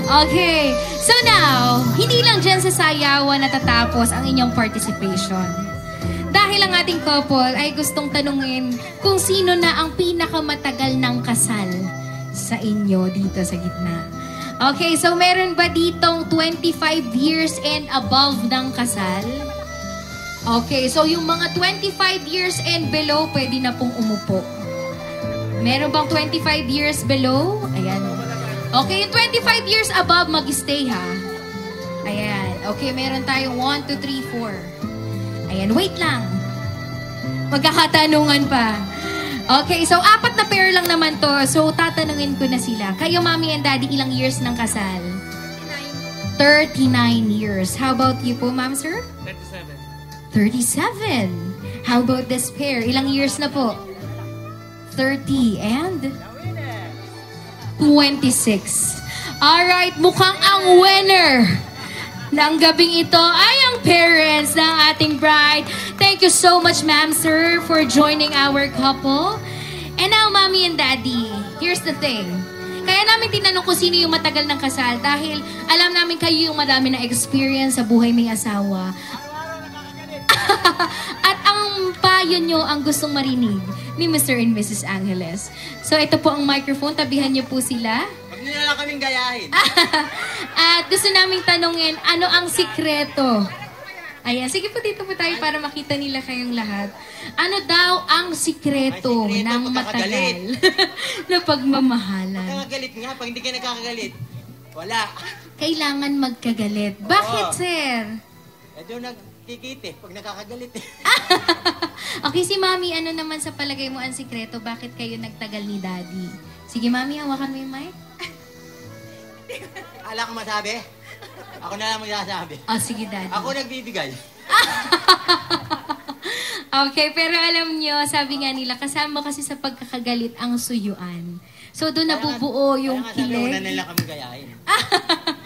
Okay. So now, hindi lang dyan sa sayawan natatapos ang inyong participation. Dahil ang ating couple ay gustong tanungin kung sino na ang pinakamatagal ng kasal sa inyo dito sa gitna. Okay, so meron ba ditong 25 years and above ng kasal? Okay, so yung mga 25 years and below, pwede na pong umupo. Meron bang 25 years below? Ayan. Okay, yung 25 years above, mag-stay ha. Ayan. Okay, meron tayong 1, 2, 3, 4. Ayan, wait lang. Magkakatanungan pa. Okay, so 4 na pair lang naman to. So, tatanungin ko na sila. Kayo, Mommy and Daddy, ilang years ng kasal? 39 years. How about you po, Ma'am, sir? 37. How about this pair? Ilang years na po? 30 and 26. Alright, mukhang ang winner ng gabing ito ay ang parents ng ating bride. Thank you so much, ma'am, sir, for joining our couple. And now, Mommy and Daddy, here's the thing. Kaya namin tinanong kung sino yung matagal ng kasal dahil alam namin kayo yung madami na experience sa buhay may asawa. At ang payo nyo ang gustong marinig ni Mr. and Mrs. Angeles. So ito po ang microphone, tabihan niyo po sila. Huwag niyo na lang kaming gayahin. At gusto naming tanungin, ano ang sikreto? Ayan, sige po dito po tayo para makita nila kayong lahat. Ano daw ang sikreto ng matagal na pagmamahalan? Magkagalit nga, pag hindi kayo nagkakagalit, wala. Kailangan magkagalit. Bakit, sir? Medyo nagkikit pag nakakagalit Okay, si Mami, ano naman sa palagay mo ang sikreto? Bakit kayo nagtagal ni Daddy? Sige, Mami, hawakan mo yung mic. Ala ko masabi? Ako na lang magsasabi. Oh, sige, Daddy. Ako nagbibigay. Okay, pero alam nyo, sabi nga nila, kasama kasi sa pagkakagalit ang suyuan. So, doon nabubuo yung kilig. Kaya nga sabi, una na lang kami gayahin.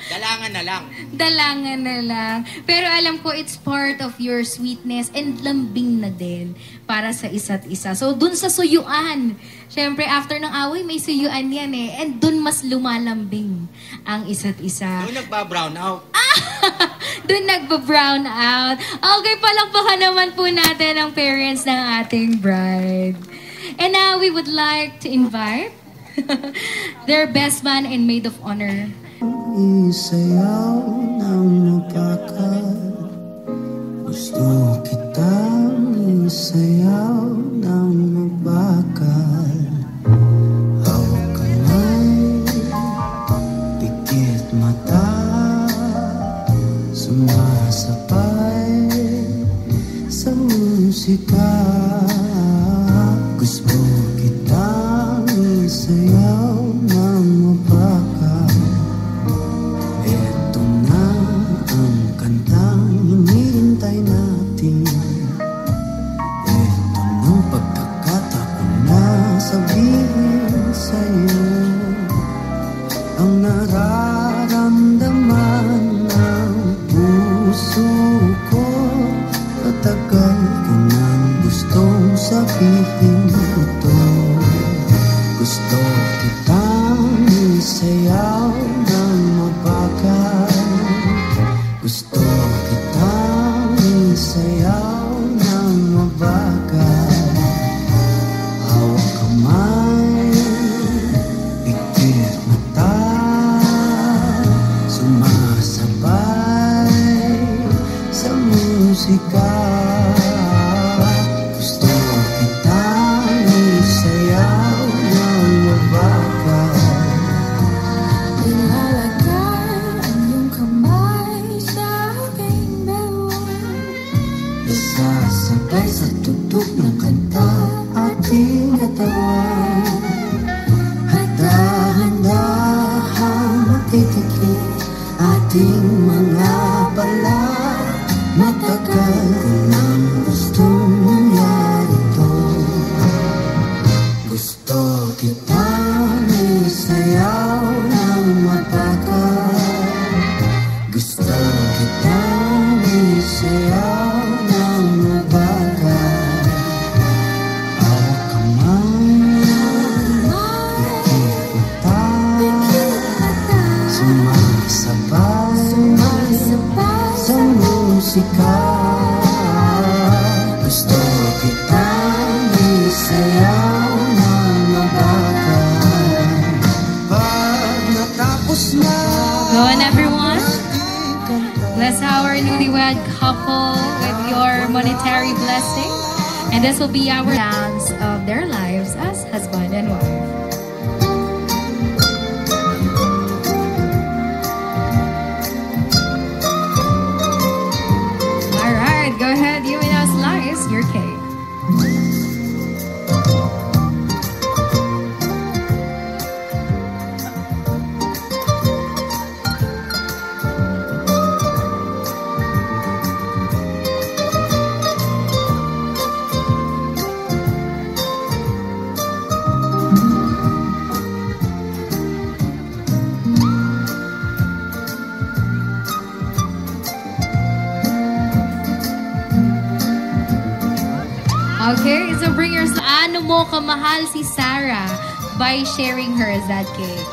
Dalangan na lang. Dalangan na lang. Pero alam ko, it's part of your sweetness and lambing na din para sa isa't isa. So, dun sa suyuan, syempre, after ng away, may suyuan yan eh. And dun mas lumalambing ang isa't isa. Doon nagba-brown out. Doon nagba-brown out. Okay, palakpakan naman po natin ang parents ng ating bride. And now, we would like to invite their best man and maid of honor. Isayaw ng mapakal, gusto kitang isayaw ng mabakal. Hawak kamay, pikit mata, sumasabay sa musika. Gusto kitang isayaw ating buto. Gusto kitang isayaw ng mabagal. Gusto kitang isayaw ng mabagal. Hawak kamay, pikit mata, sumasabay sa musika. Gusto kitang isayaw ng mabagal. Ilalagay ang iyong kamay sa aking bewang. Isasabay sa tugtog ng kanta ating katawan. Handa-handahang matitikip ating mga balat. Matagal ko nang gustong mangyari to. Gusto kitang isayaw ng mabagal. Gusto kitang isayaw ng mabagal. Hawak kamay, pikit mata, sumasabay sa musika. Gusto kitang isayaw ng mabagal. Pag natapos na Go on, everyone. Bless our newlywed couple with your monetary blessing. And this will be our dance of their lives as husband and wife. All right, go ahead, you and us, slice your cake. Okay, so bring your... Ano mo kamahal si Sarah by sharing her that cake?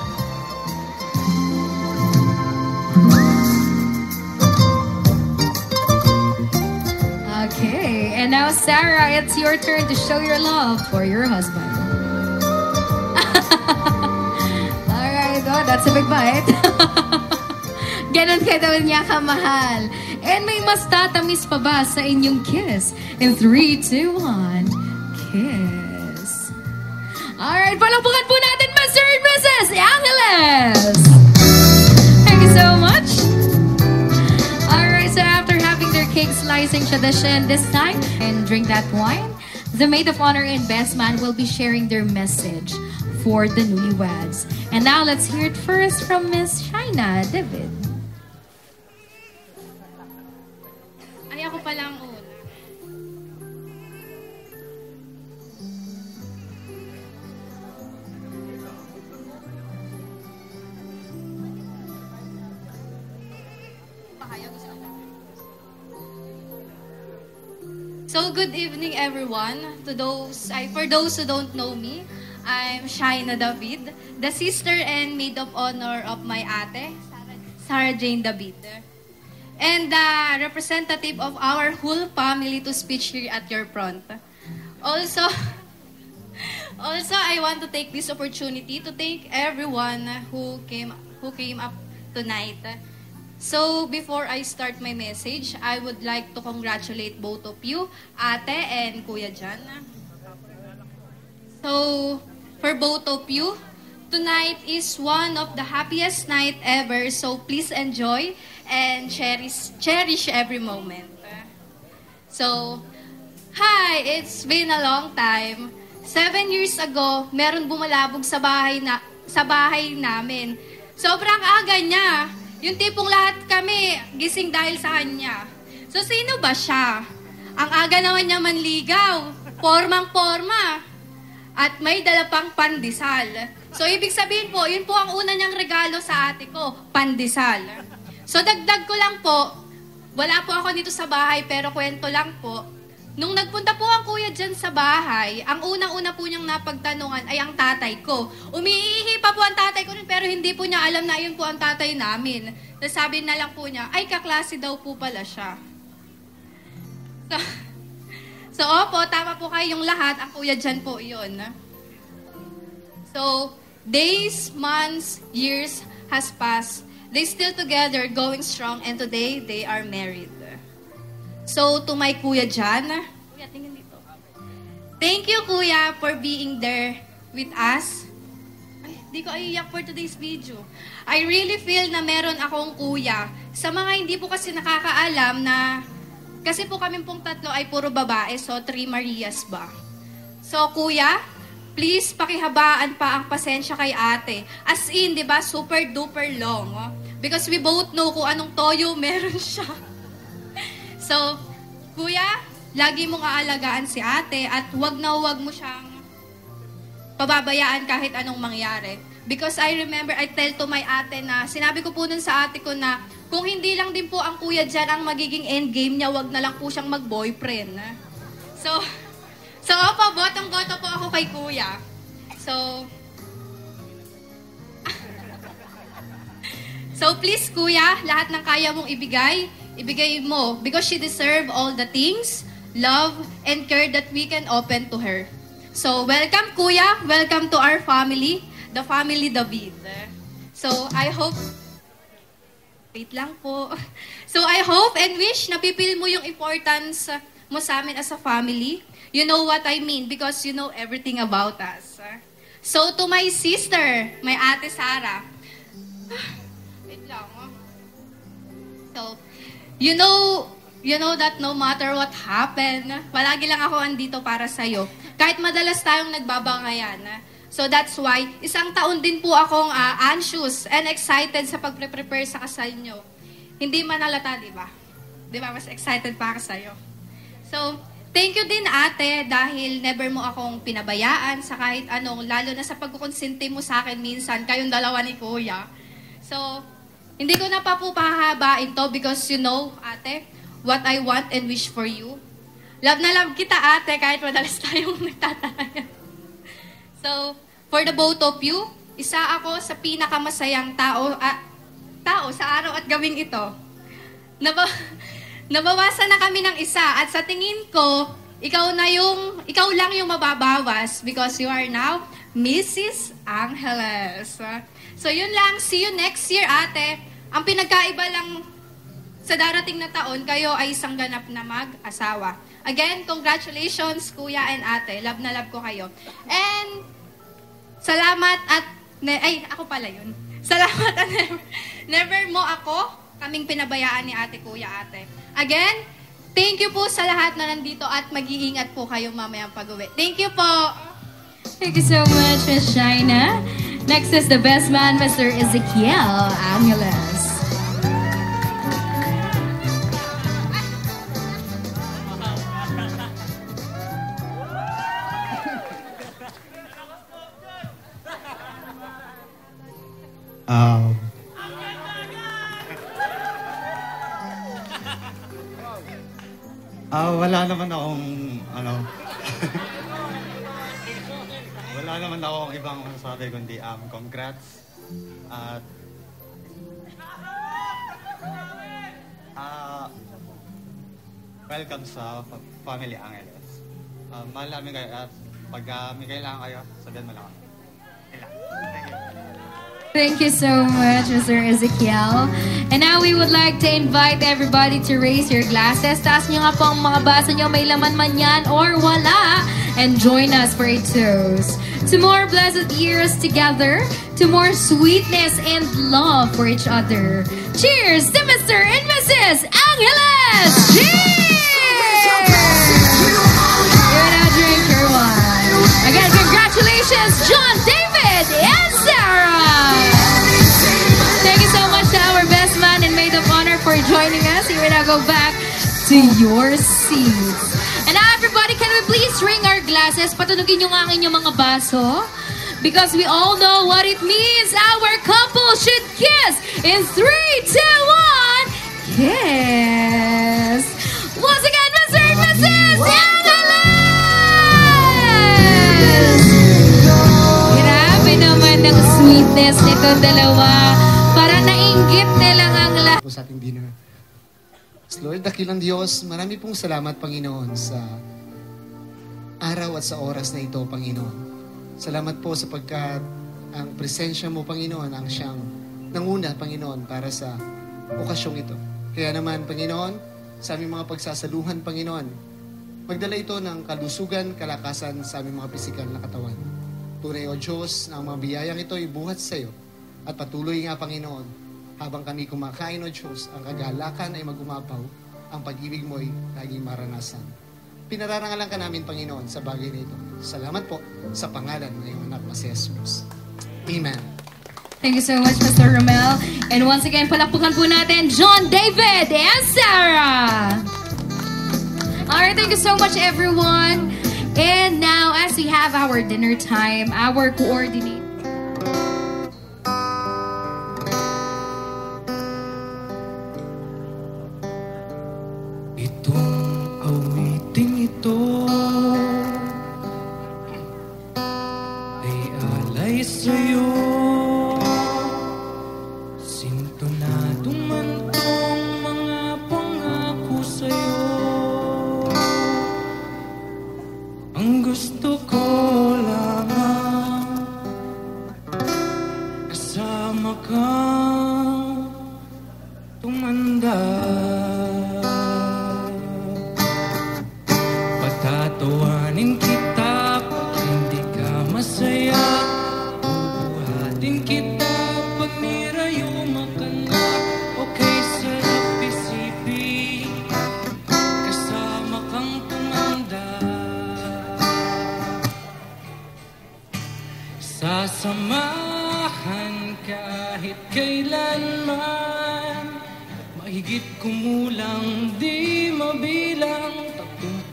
Okay, and now Sarah, it's your turn to show your love for your husband. Alright, oh, that's a big bite. Ganon ka daw niya kamahal. And may mas tatamis pa ba sa inyong kiss? In 3, 2, 1, kiss. Alright, palakpakan po natin Mr. and Mrs. Angeles! Thank you so much. Alright, so after having their cake slicing tradition this time and drink that wine, the maid of honor and best man will be sharing their message for the newlyweds. And now let's hear it first from Miss Shaina David. Ay, ako palang una. So, good evening, everyone. For those who don't know me, I'm Shaina David, the sister and maid of honor of my ate, Sarah Jane David, and the representative of our whole family to speech here at your front. Also, I want to take this opportunity to thank everyone who came up tonight. So, before I start my message, I would like to congratulate both of you, Ate and Kuya Jan. So, for both of you, tonight is one of the happiest night ever. So, please enjoy and cherish every moment. So, hi! It's been a long time. 7 years ago, meron bumalabog sa bahay namin. Sobrang aga niya. Yung tipong lahat kami gising dahil sa kanya. So, sino ba siya? Ang aga naman niya manligaw, formang-forma, at may dala pang pandesal. So, ibig sabihin po, yun po ang una niyang regalo sa ate ko, pandesal. So, dagdag ko lang po, wala po ako dito sa bahay, pero kwento lang po. Nung nagpunta po ang kuya dyan sa bahay, ang unang-una po niyang napagtanungan ay ang tatay ko. Umiihi pa po ang tatay ko pero hindi po niya alam na yun po ang tatay namin. Nasabi na lang po niya, ay kaklase daw po pala siya. So opo, tama po kayong lahat. Ang kuya dyan po yun. So, days, months, years has passed. They still together, going strong, and today they are married. So, to my kuya dyan, kuya, tingin dito. Thank you, kuya, for being there with us. Ay, di ko aiyak for today's video. I really feel na meron akong kuya. Sa mga hindi po kasi nakakaalam na, kasi po kami pong tatlo ay puro babae, so 3 Marias ba? So, kuya, please pakihabaan pa ang pasensya kay ate. As in, di ba, super duper long. Oh? Because we both know kung anong toyo meron siya. So, kuya, lagi mong aalagaan si ate at wag na wag mo siyang pababayaan kahit anong mangyari. Because I remember, I tell to my ate na, sinabi ko po nun sa ate ko na, kung hindi lang din po ang kuya dyan ang magiging endgame niya, wag na lang po siyang mag-boyfriend. So opo, botong-boto po ako kay kuya. So please kuya, lahat ng kaya mong ibigay mo because she deserve all the things, love, and care that we can open to her. So welcome kuya, welcome to our family, the family David. So I hope, wait lang po. So I hope and wish na pipil mo yung importance mo sa amin as a family. You know what I mean because you know everything about us. So to my sister, my ate Sarah. Wait lang. So, you know that no matter what happened, palagi lang ako andito para sa'yo. Kahit madalas tayong nagbabangayan. So that's why, isang taon din po akong anxious and excited sa pagpre-prepare sa kasal nyo. Hindi man halata, di ba? Di ba? Mas excited pa ako sa'yo. So, thank you din ate dahil never mo akong pinabayaan sa kahit anong, lalo na sa pagkukonsinti mo sa akin minsan, kayong dalawa ni kuya. So, hindi ko na pa po pahahabain to because you know, ate, what I want and wish for you. Love na love kita, ate, kahit madalas tayong nagtatayan. So, for the both of you, isa ako sa pinakamasayang tao sa araw at gawing ito. Nabawasan na kami ng isa at sa tingin ko, ikaw lang yung mababawas because you are now Mrs. Angeles. So yun lang, see you next year ate. Ang pinagkaiba lang sa darating na taon, kayo ay isang ganap na mag-asawa. Again, congratulations kuya and ate. Love na love ko kayo. And salamat at, ako pala yun. Salamat at never mo kaming pinabayaan ni ate kuya ate. Again, thank you po sa lahat na nandito at mag-iingat po kayo mamayang pag-uwi. Thank you po! Thank you so much, Ms. Shaina. Next is the best man, Mr. Ezekiel Angeles. Wala naman akong, wala naman akong ibang masasabi kundi congrats at welcome sa Family Angeles. Mahal namin kayo at pag may kailangan kayo, sabihan mo lang ako. Thank you. Thank you so much, Mr. Ezekiel. And now we would like to invite everybody to raise your glasses. Taas nyo nga po ang mga baso nyo, may laman man yan or wala. And join us for a toast to more blessed years together, to more sweetness and love for each other. Cheers to Mr. and Mrs. Angeles! Cheers! You're now drink your wine. Again, congratulations, John, David, and Sarah! Thank you so much to our best man and maid of honor for joining us. You will now go back to your seats. And now everybody, can we please ring our glasses? Patunugin nyo nga ang inyong mga baso. Because we all know what it means. Our couple should kiss in 3, 2, 1. Kiss! Once again, Mr. and Mrs. Princess Grabe naman ang sweetness nito dalawa. Para nainggit nilang ang lahat. Po sa ating dinner. Lord, dakilang Diyos, marami pong salamat, Panginoon, sa araw at sa oras na ito, Panginoon. Salamat po sapagkat ang presensya mo, Panginoon, ang siyang nanguna, Panginoon, para sa okasyong ito. Kaya naman, Panginoon, sa aming mga pagsasaluhan, Panginoon, magdala ito ng kalusugan, kalakasan sa aming mga pisikal na katawan. Tunay, O Diyos, na ang mga biyayang ito ibuhat sa iyo. At patuloy nga, Panginoon, habang kami kumakain, O Diyos, ang kagalakan ay magumapaw, ang pag-ibig mo ay laging maranasan. Pinararangalan ka namin, Panginoon, sa bagay na ito. Salamat po sa pangalan ng iyong anak na si Jesus. Amen. Thank you so much, Mr. Romel. And once again, palakpakan po natin John David and Sarah. Alright, thank you so much, everyone. And now, as we have our dinner time, our coordinator. Awiting ito ay alay sa'yo. Sintonado man tong mga pangako sa'yo. Ang gusto ko lamang kasama kang tumanda. Tatawanin kita pag hindi ka masaya. Bubuhatin kita pag nirayuma ka na. Okay, sarap isipin kasama kang tumanda. Sasamahan kahit kailanman. Mahigit kumulang di mabilang.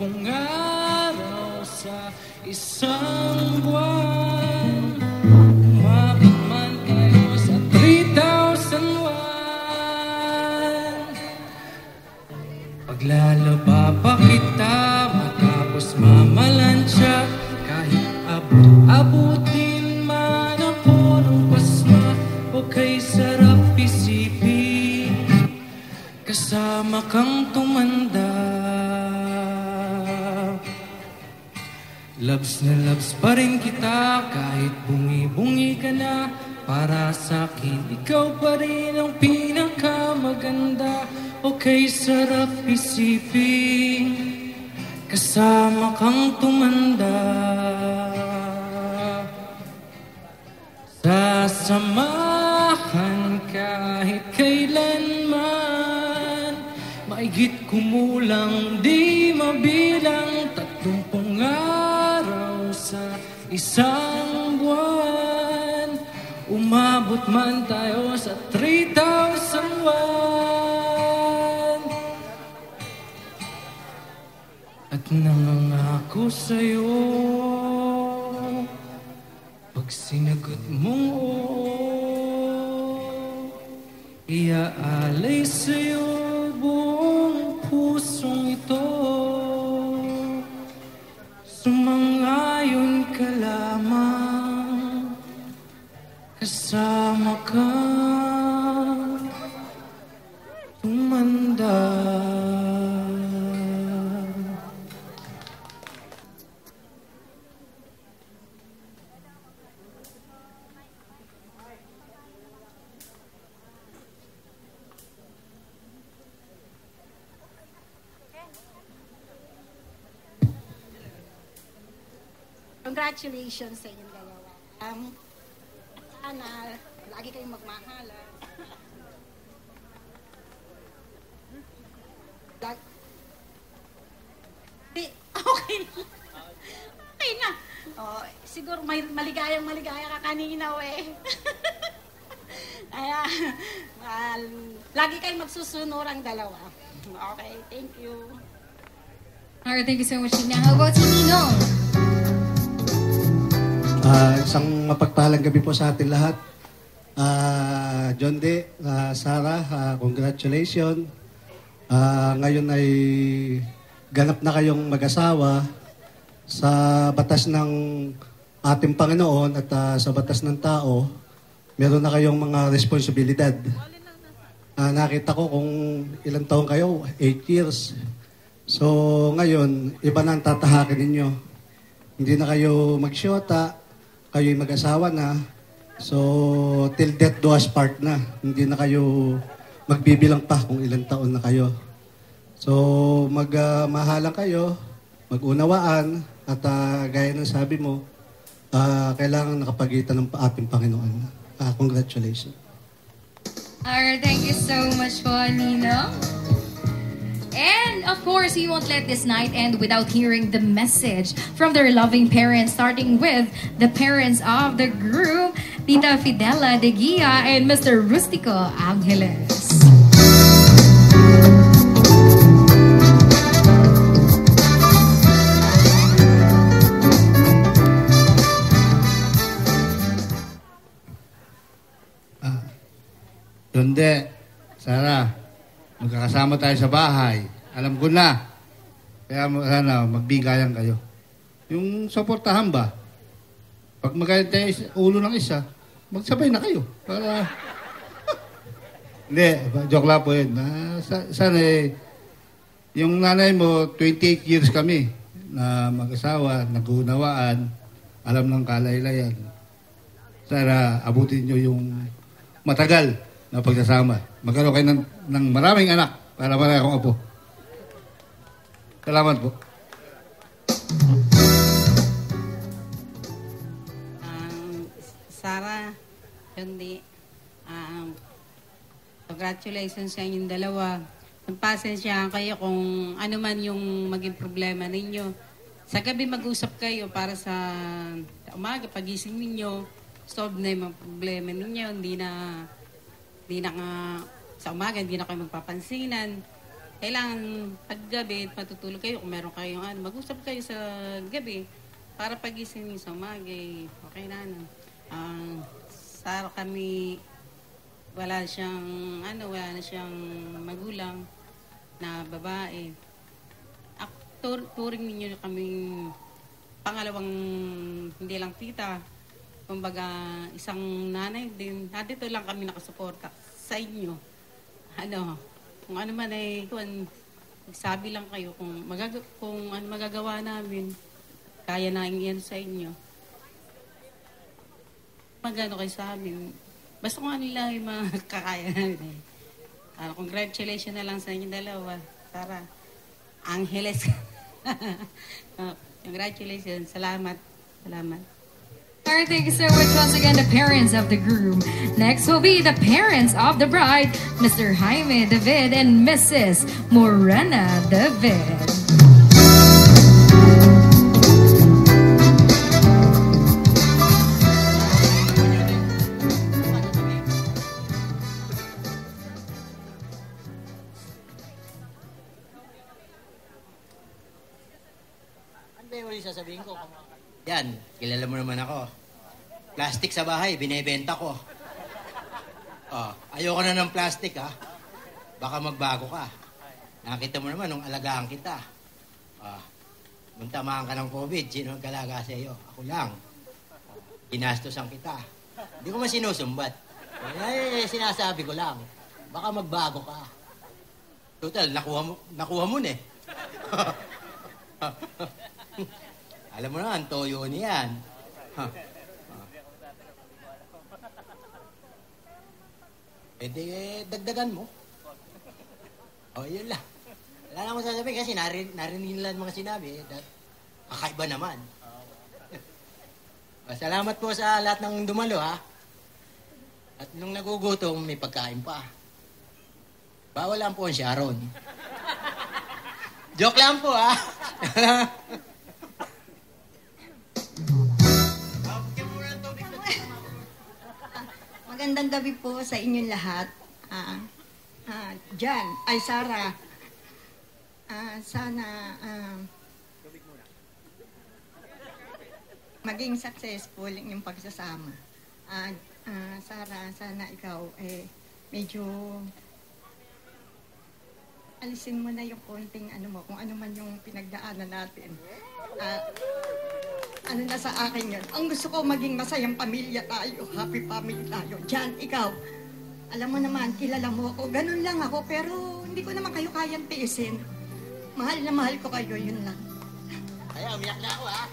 30 araw sa isang buwan. Umabot man kayo sa 3,001. Paglalaba pa kita matapos mamalansya. Kahit abutin man ako ng pasma. Okay, sarap isipin kasama kang tumanda. Loves na loves pa rin kita kahit bungi-bungi ka na. Para sa'kin, ikaw pa rin ang pinakamaganda. Okay, sarap isipin kasama kang tumanda. Sasamahan kahit kailanman. Maigit kumulang di mabilang. 30 araw sa isang buwan. Umabot man tayo sa 3,001. At nangangako sa'yo pag sinagot mong oo, iaalay sa'yo buong pusong ito. Sumangayon ka lamang kasama ka tumanda. Congratulations sa inyong dalawa. Sana lagi kayong magmahalan. Okay. Okay na. Oh, siguro may maligayang ka kanina eh. Kaya, lagi kayong magsusunod ang dalawa. Okay, thank you. Alright, thank you so much, Nina. How about si Ninong? Isang mapagpahalang gabi po sa atin lahat. John D, Sarah, congratulations. Ngayon ay ganap na kayong mag-asawa sa batas ng ating Panginoon at sa batas ng tao, meron na kayong mga responsibilidad. Nakita ko kung ilang taon kayo, 8 years. So ngayon, iba na ang tatahakin ninyo. Hindi na kayo magsyota, kayo'y mag-asawa na. So till death do us part na. Hindi na kayo magbibilang pa kung ilang taon na kayo. So magmahalan kayo, mag-unawaan, at gaya ng sabi mo, kailangan nakapagitan ng ating Panginoon. Congratulations. Alright, thank you so much po, Nino. And of course, we won't let this night end without hearing the message from their loving parents, starting with the parents of the group, Tita Fidela de Guia and Mr. Rustico Angeles. Hindi, Sarah, magkakasama tayo sa bahay. Alam ko na. Kaya sana magbigayan kayo. Yung suportahan ba? Pag magalit tayo ulo ng isa, magsabay na kayo. Para... Hindi, joke lang po yun. Sana yung nanay mo, 28 years kami na mag-asawa, nag-unawaan, alam ng kalaylayan. Sana abutin nyo yung matagal na pagsasama. Magkaroon kayo ng maraming anak para marami akong apo. Salamat po. Sarah, hindi. Congratulations sa inyong dalawa. Pasensyahan kayo kung ano man yung maging problema ninyo. Sa gabi mag-usap kayo para sa umaga, pagising ninyo, solve na yung mga problema ninyo. Hindi na sa umaga, hindi na kayo magpapansinan. Kailangan paggabi, matutulog kayo kung meron kayong mag-usap kayo sa gabi para pagising niyo sa umaga. Okay na. Sarah kami, wala na siyang magulang na babae. Turing ninyo kaming pangalawang, hindi lang tita, kumbaga isang nanay din. Dito lang kami nakasuporta sa inyo. Kung ano man kung sabi lang kayo kung ano magagawa namin, kaya na yan sa inyo. Magano kayo sa amin. Basta kung ano lang yung makakaya namin. Congratulations na lang sa inyo dalawa. Sarah, Angeles. Congratulations. Salamat. Alright, thank you so much once again, the parents of the groom. Next will be the parents of the bride, Mr. Jaime David and Mrs. Morena David. Ano ba yung ulit sasabihin ko? Yan, kilala mo naman ako. Plastic sa bahay, binebenta ko. Ayoko na ng plastic, ha? Baka magbago ka. Nakita mo naman nung alagaan kita. Nung tamaan ka ng COVID, sino ang kalaga sa iyo? Ako lang. Ginastosan kita. Hindi ko man sinusumbat. Sinasabi ko lang. Baka magbago ka. Total, nakuha mo na eh. Alam mo na, ang toyo niyan. Dagdagan mo. Yun lang. Wala na akong sasabihin kasi narinig nila mga sinabi. Kakaiba naman. Salamat po sa lahat ng dumalo, ha? At nung nagugutom, may pagkain pa. Bawal lang po ang Sharon. Joke lang po, ha? Magandang gabi po sa inyong lahat. Sarah. Sana maging successful yung pagsasama. Sarah, sana ikaw medyo alisin mo na yung konting ano mo, kung ano man yung pinagdaanan natin. Ano na sa akin yun. Ang gusto ko maging masayang pamilya tayo, happy family tayo. Jan, ikaw, alam mo naman, kilala mo ako, ganun lang ako, pero hindi ko naman kayo kayang tiisin. Mahal na mahal ko kayo, yun lang. Ay, umiyak na ako ha.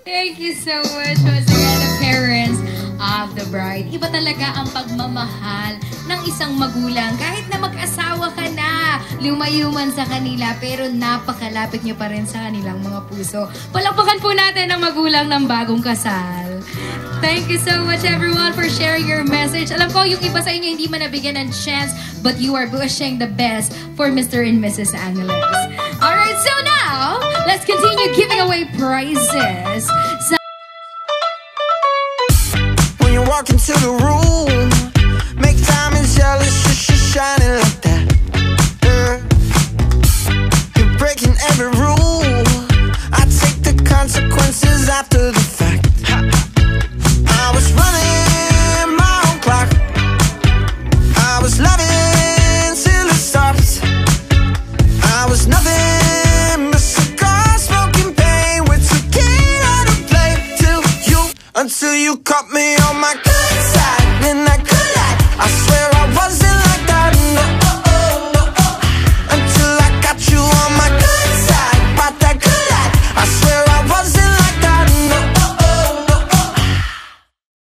Thank you so much once again, the parents of the bride. Iba talaga ang pagmamahal ng isang magulang. Kahit na mag-asawa ka na, lumayuman sa kanila, pero napakalapit nyo pa rin sa kanilang mga puso. Palakpakan po natin ang magulang ng bagong kasal. Thank you so much everyone for sharing your message. Alam ko, yung iba sa inyo hindi man nabigyan ng chance, but you are wishing the best for Mr. and Mrs. Angeles. Alright, so now, let's continue giving away prizes. When you walk into the room, make diamonds jealous, just shining like that. You're breaking every rule. I take the consequences after the fact. I was running my own clock. I was loving till it stopped. I was nothing but cigar smoking pain with tequila to play till you, until you caught me on my good side. Then I could lie, I swear I wasn't like that. No, no, until I got you on my good side. About that good life, I swear I wasn't like that. No,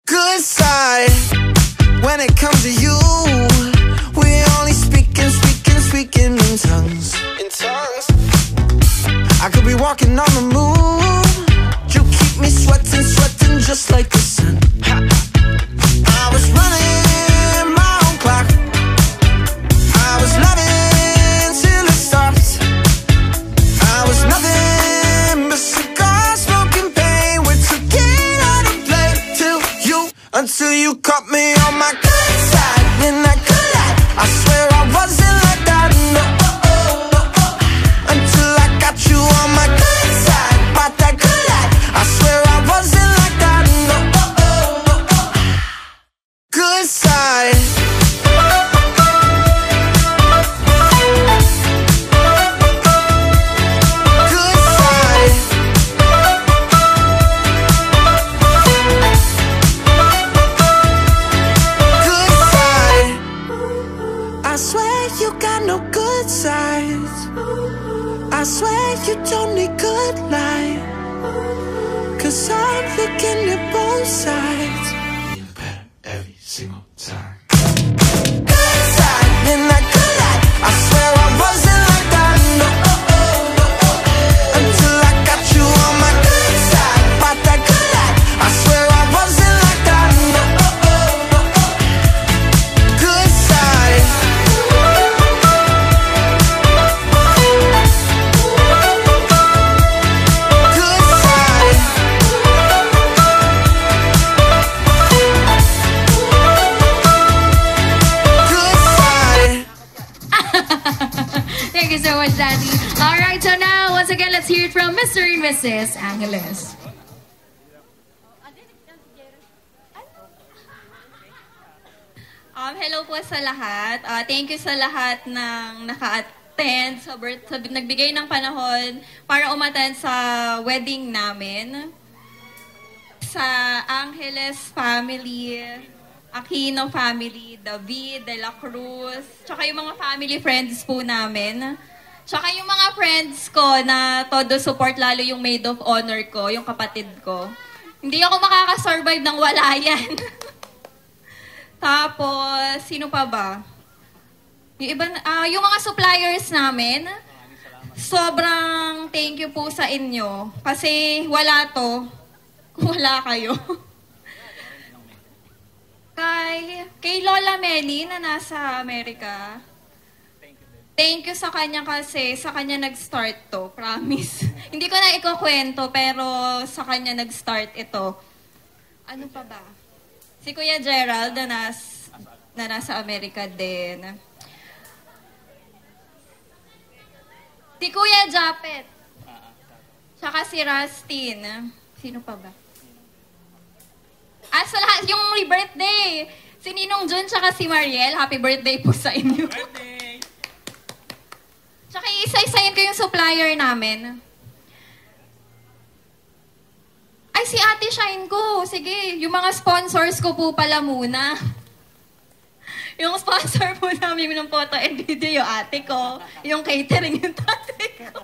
good side. When it comes to you, we only speaking in tongues. In tongues. I could be walking on the moon. You keep me sweating just like the sun. I was running my own clock. I was loving till it stopped. I was nothing but cigar smoking pain with tequila to play till you, until you caught me on my good side. In that good life, I swear I wasn't like that. No, until I got you on my good side. About that good life, I swear I wasn't like that. No, good side. Good side. Good side. I swear you got no good sides. I swear you don't need good life. 'Cause I'm looking at both sides. Every single time. Good side, in that good life. I swear I wasn't like that. No, until I got you on my good side. About that good life. I swear I wasn't like that. No, good side. Good side. Thank you so much, Daddy. Alright, so now, once again, let's hear it from Mr. and Mrs. Angeles. Hello po sa lahat. Thank you sa lahat ng naka-attend, sa nagbigay ng panahon para umattend sa wedding namin. Sa Angeles family, Aquino family, David, De La Cruz, tsaka yung mga family friends po namin. Tsaka yung mga friends ko na todo support, lalo yung maid of honor ko, yung kapatid ko. Hindi ako makakasurvive ng wala yan. Tapos, sino pa ba? Yung iba, yung mga suppliers namin, sobrang thank you po sa inyo. Kasi wala to, kung wala kayo. Kay Lola Melly na nasa Amerika, thank you sa kanya kasi sa kanya nag-start to, promise. Hindi ko na ikukwento, pero sa kanya nag-start ito. Ano pa ba? Si Kuya Gerald na nasa Amerika din. Si Kuya Japet. Tsaka si Rustin. Sino pa ba? Sa lahat, yung birthday. Si Ninong Jun tsaka si Mariel. Happy birthday po sa inyo. Tsaka isa-isayin ko yung supplier namin. Ay, si Ate Shine ko. Sige, yung mga sponsors ko po pala muna. Yung sponsor po namin ng photo and video, yung ate ko. Yung catering, yung tatay ko.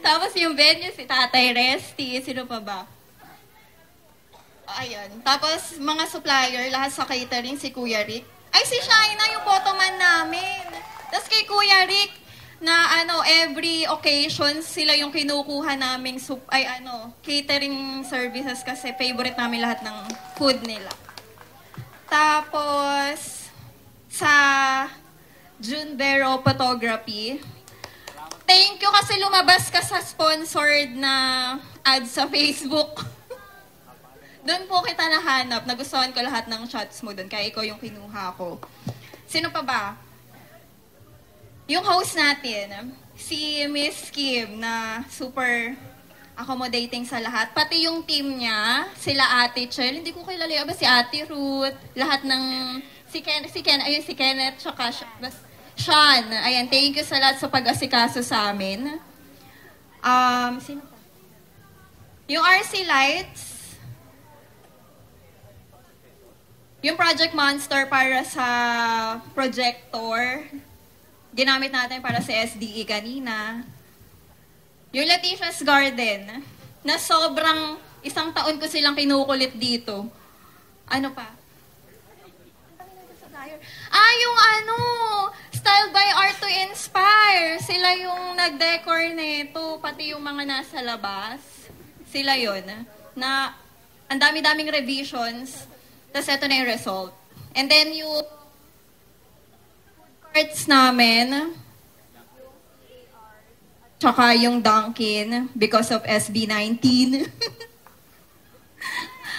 Tapos yung venue, si Tatay Resty. Sino pa ba? Ayun. Tapos mga supplier, lahat sa catering, si Kuya Rick. Ay, si Shaina, yung photoman namin. Tapos kay Kuya Rick, na every occasion, sila yung kinukuha naming catering services kasi favorite namin lahat ng food nila. Tapos, sa Junvero Photography, thank you kasi lumabas ka sa sponsored na ad sa Facebook. Doon po kita nahanap. Nagustuhan ko lahat ng shots mo doon. Kaya ikaw yung kinuha ko. Sino pa ba? Yung host natin, si Miss Kim na super accommodating sa lahat. Pati yung team niya, sila Ate Chel, hindi ko kilala yung si Ate Ruth, lahat ng, si Kenneth, tsaka Sean. Ayan, thank you sa lahat sa pag-asikaso sa amin. Sino pa? Yung RC Lights, yung Project Monster para sa projector, ginamit natin para sa SDE kanina. Yung Letitia's Garden, na sobrang isang taon ko silang kinukulit dito. Ano pa? Yung Style by Art to Inspire. Sila yung nag-decor nito, pati yung mga nasa labas. Sila yun. Na ang dami-daming revisions, tapos ito na yung result. And then yung cards namin, tsaka yung Dunkin because of SB19.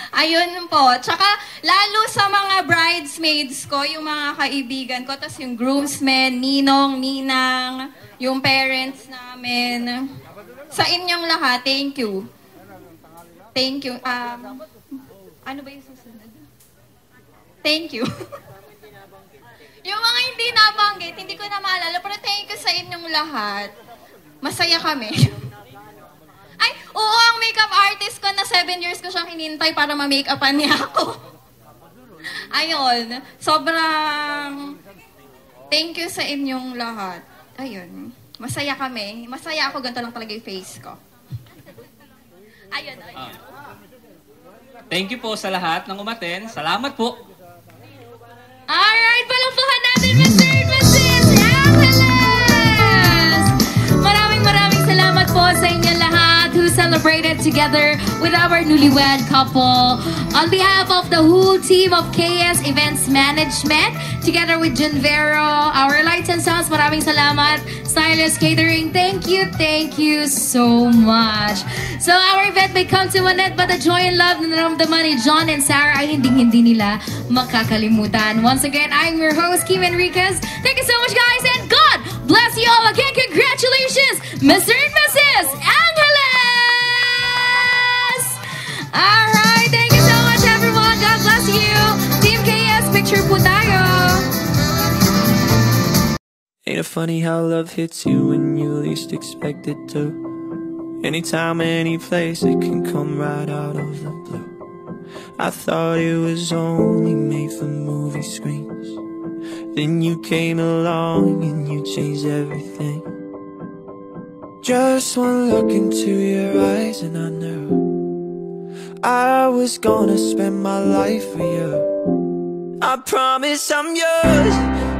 Ayun po. Tsaka lalo sa mga bridesmaids ko, yung mga kaibigan ko, tapos yung groomsmen, ninong, ninang, yung parents namin. Sa inyong lahat, thank you. Thank you. Ano ba yung susunod? Thank you. Yung mga hindi nabanggit, hindi ko na maalala, pero thank you sa inyong lahat. Masaya kami. Ay, oo, ang makeup artist ko na 7 years ko siyang hinintay para ma-makeupan niya ako. Ayun, sobrang thank you sa inyong lahat. Ayun, masaya kami. Masaya ako, ganito lang talaga yung face ko. Ayun. Thank you po sa lahat ng umaten. Salamat po. Alright, palakpakan natin, Mr. and Mrs. Angeles! Maraming salamat po sa inyo lahat who celebrated together with our newlywed couple. On behalf of the whole team of KS Events Management, together with Junvero, our lights and sounds, maraming salamat. Stylist Catering, thank you so much. So our event may come to an end, but the joy and love na naramdaman ni John and Sarah ay hindi nila makakalimutan. Once again, I'm your host, Kim Enriquez. Thank you so much, guys, and God bless you all again. Congratulations, Mr. and Mrs. Angeles! Alright, thank you so much, everyone. God bless you. Team KS, picture po tayo. Ain't it funny how love hits you when you least expect it to? Anytime, any place, it can come right out of the blue. I thought it was only made for movie screens. Then you came along and you changed everything. Just one look into your eyes and I knew I was gonna spend my life with you. I promise I'm yours,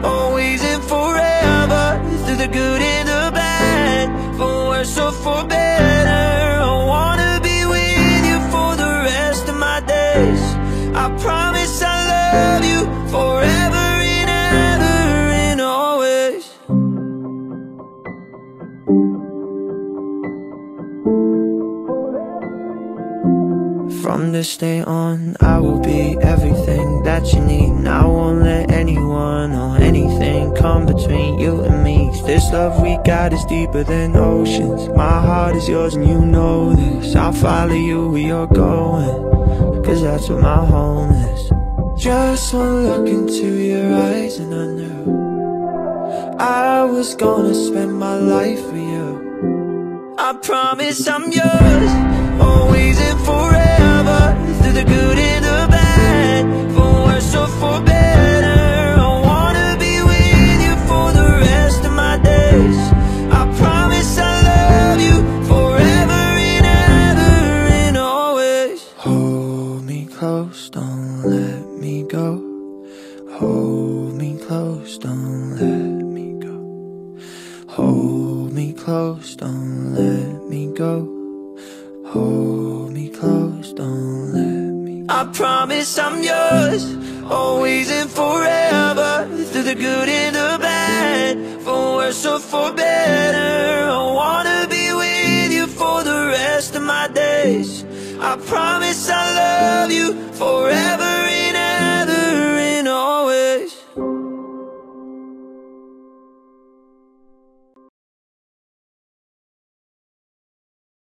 always and forever. Through the good and the bad, for worse or for better. I wanna be with you for the rest of my days. I promise I love you forever and ever and always. From this day on, I will be everything that you need, and I won't let anyone or anything come between you and me. 'Cause this love we got is deeper than oceans. My heart is yours and you know this. I'll follow you where you're going, 'cause that's where my home is. Just one look into your eyes and I knew I was gonna spend my life with you. I promise I'm yours, always and forever. Through the good and the bad, for worse or for better. I wanna be with you for the rest of my days. I promise I love you forever and ever and always. Hold me close, don't let me go. Hold me close, don't let me go. Hold me close, don't let me go. Hold me close, don't let me go. I promise I'm yours, always and forever. Through the good and the bad, for worse or for better. I wanna be with you for the rest of my days. I promise I love you for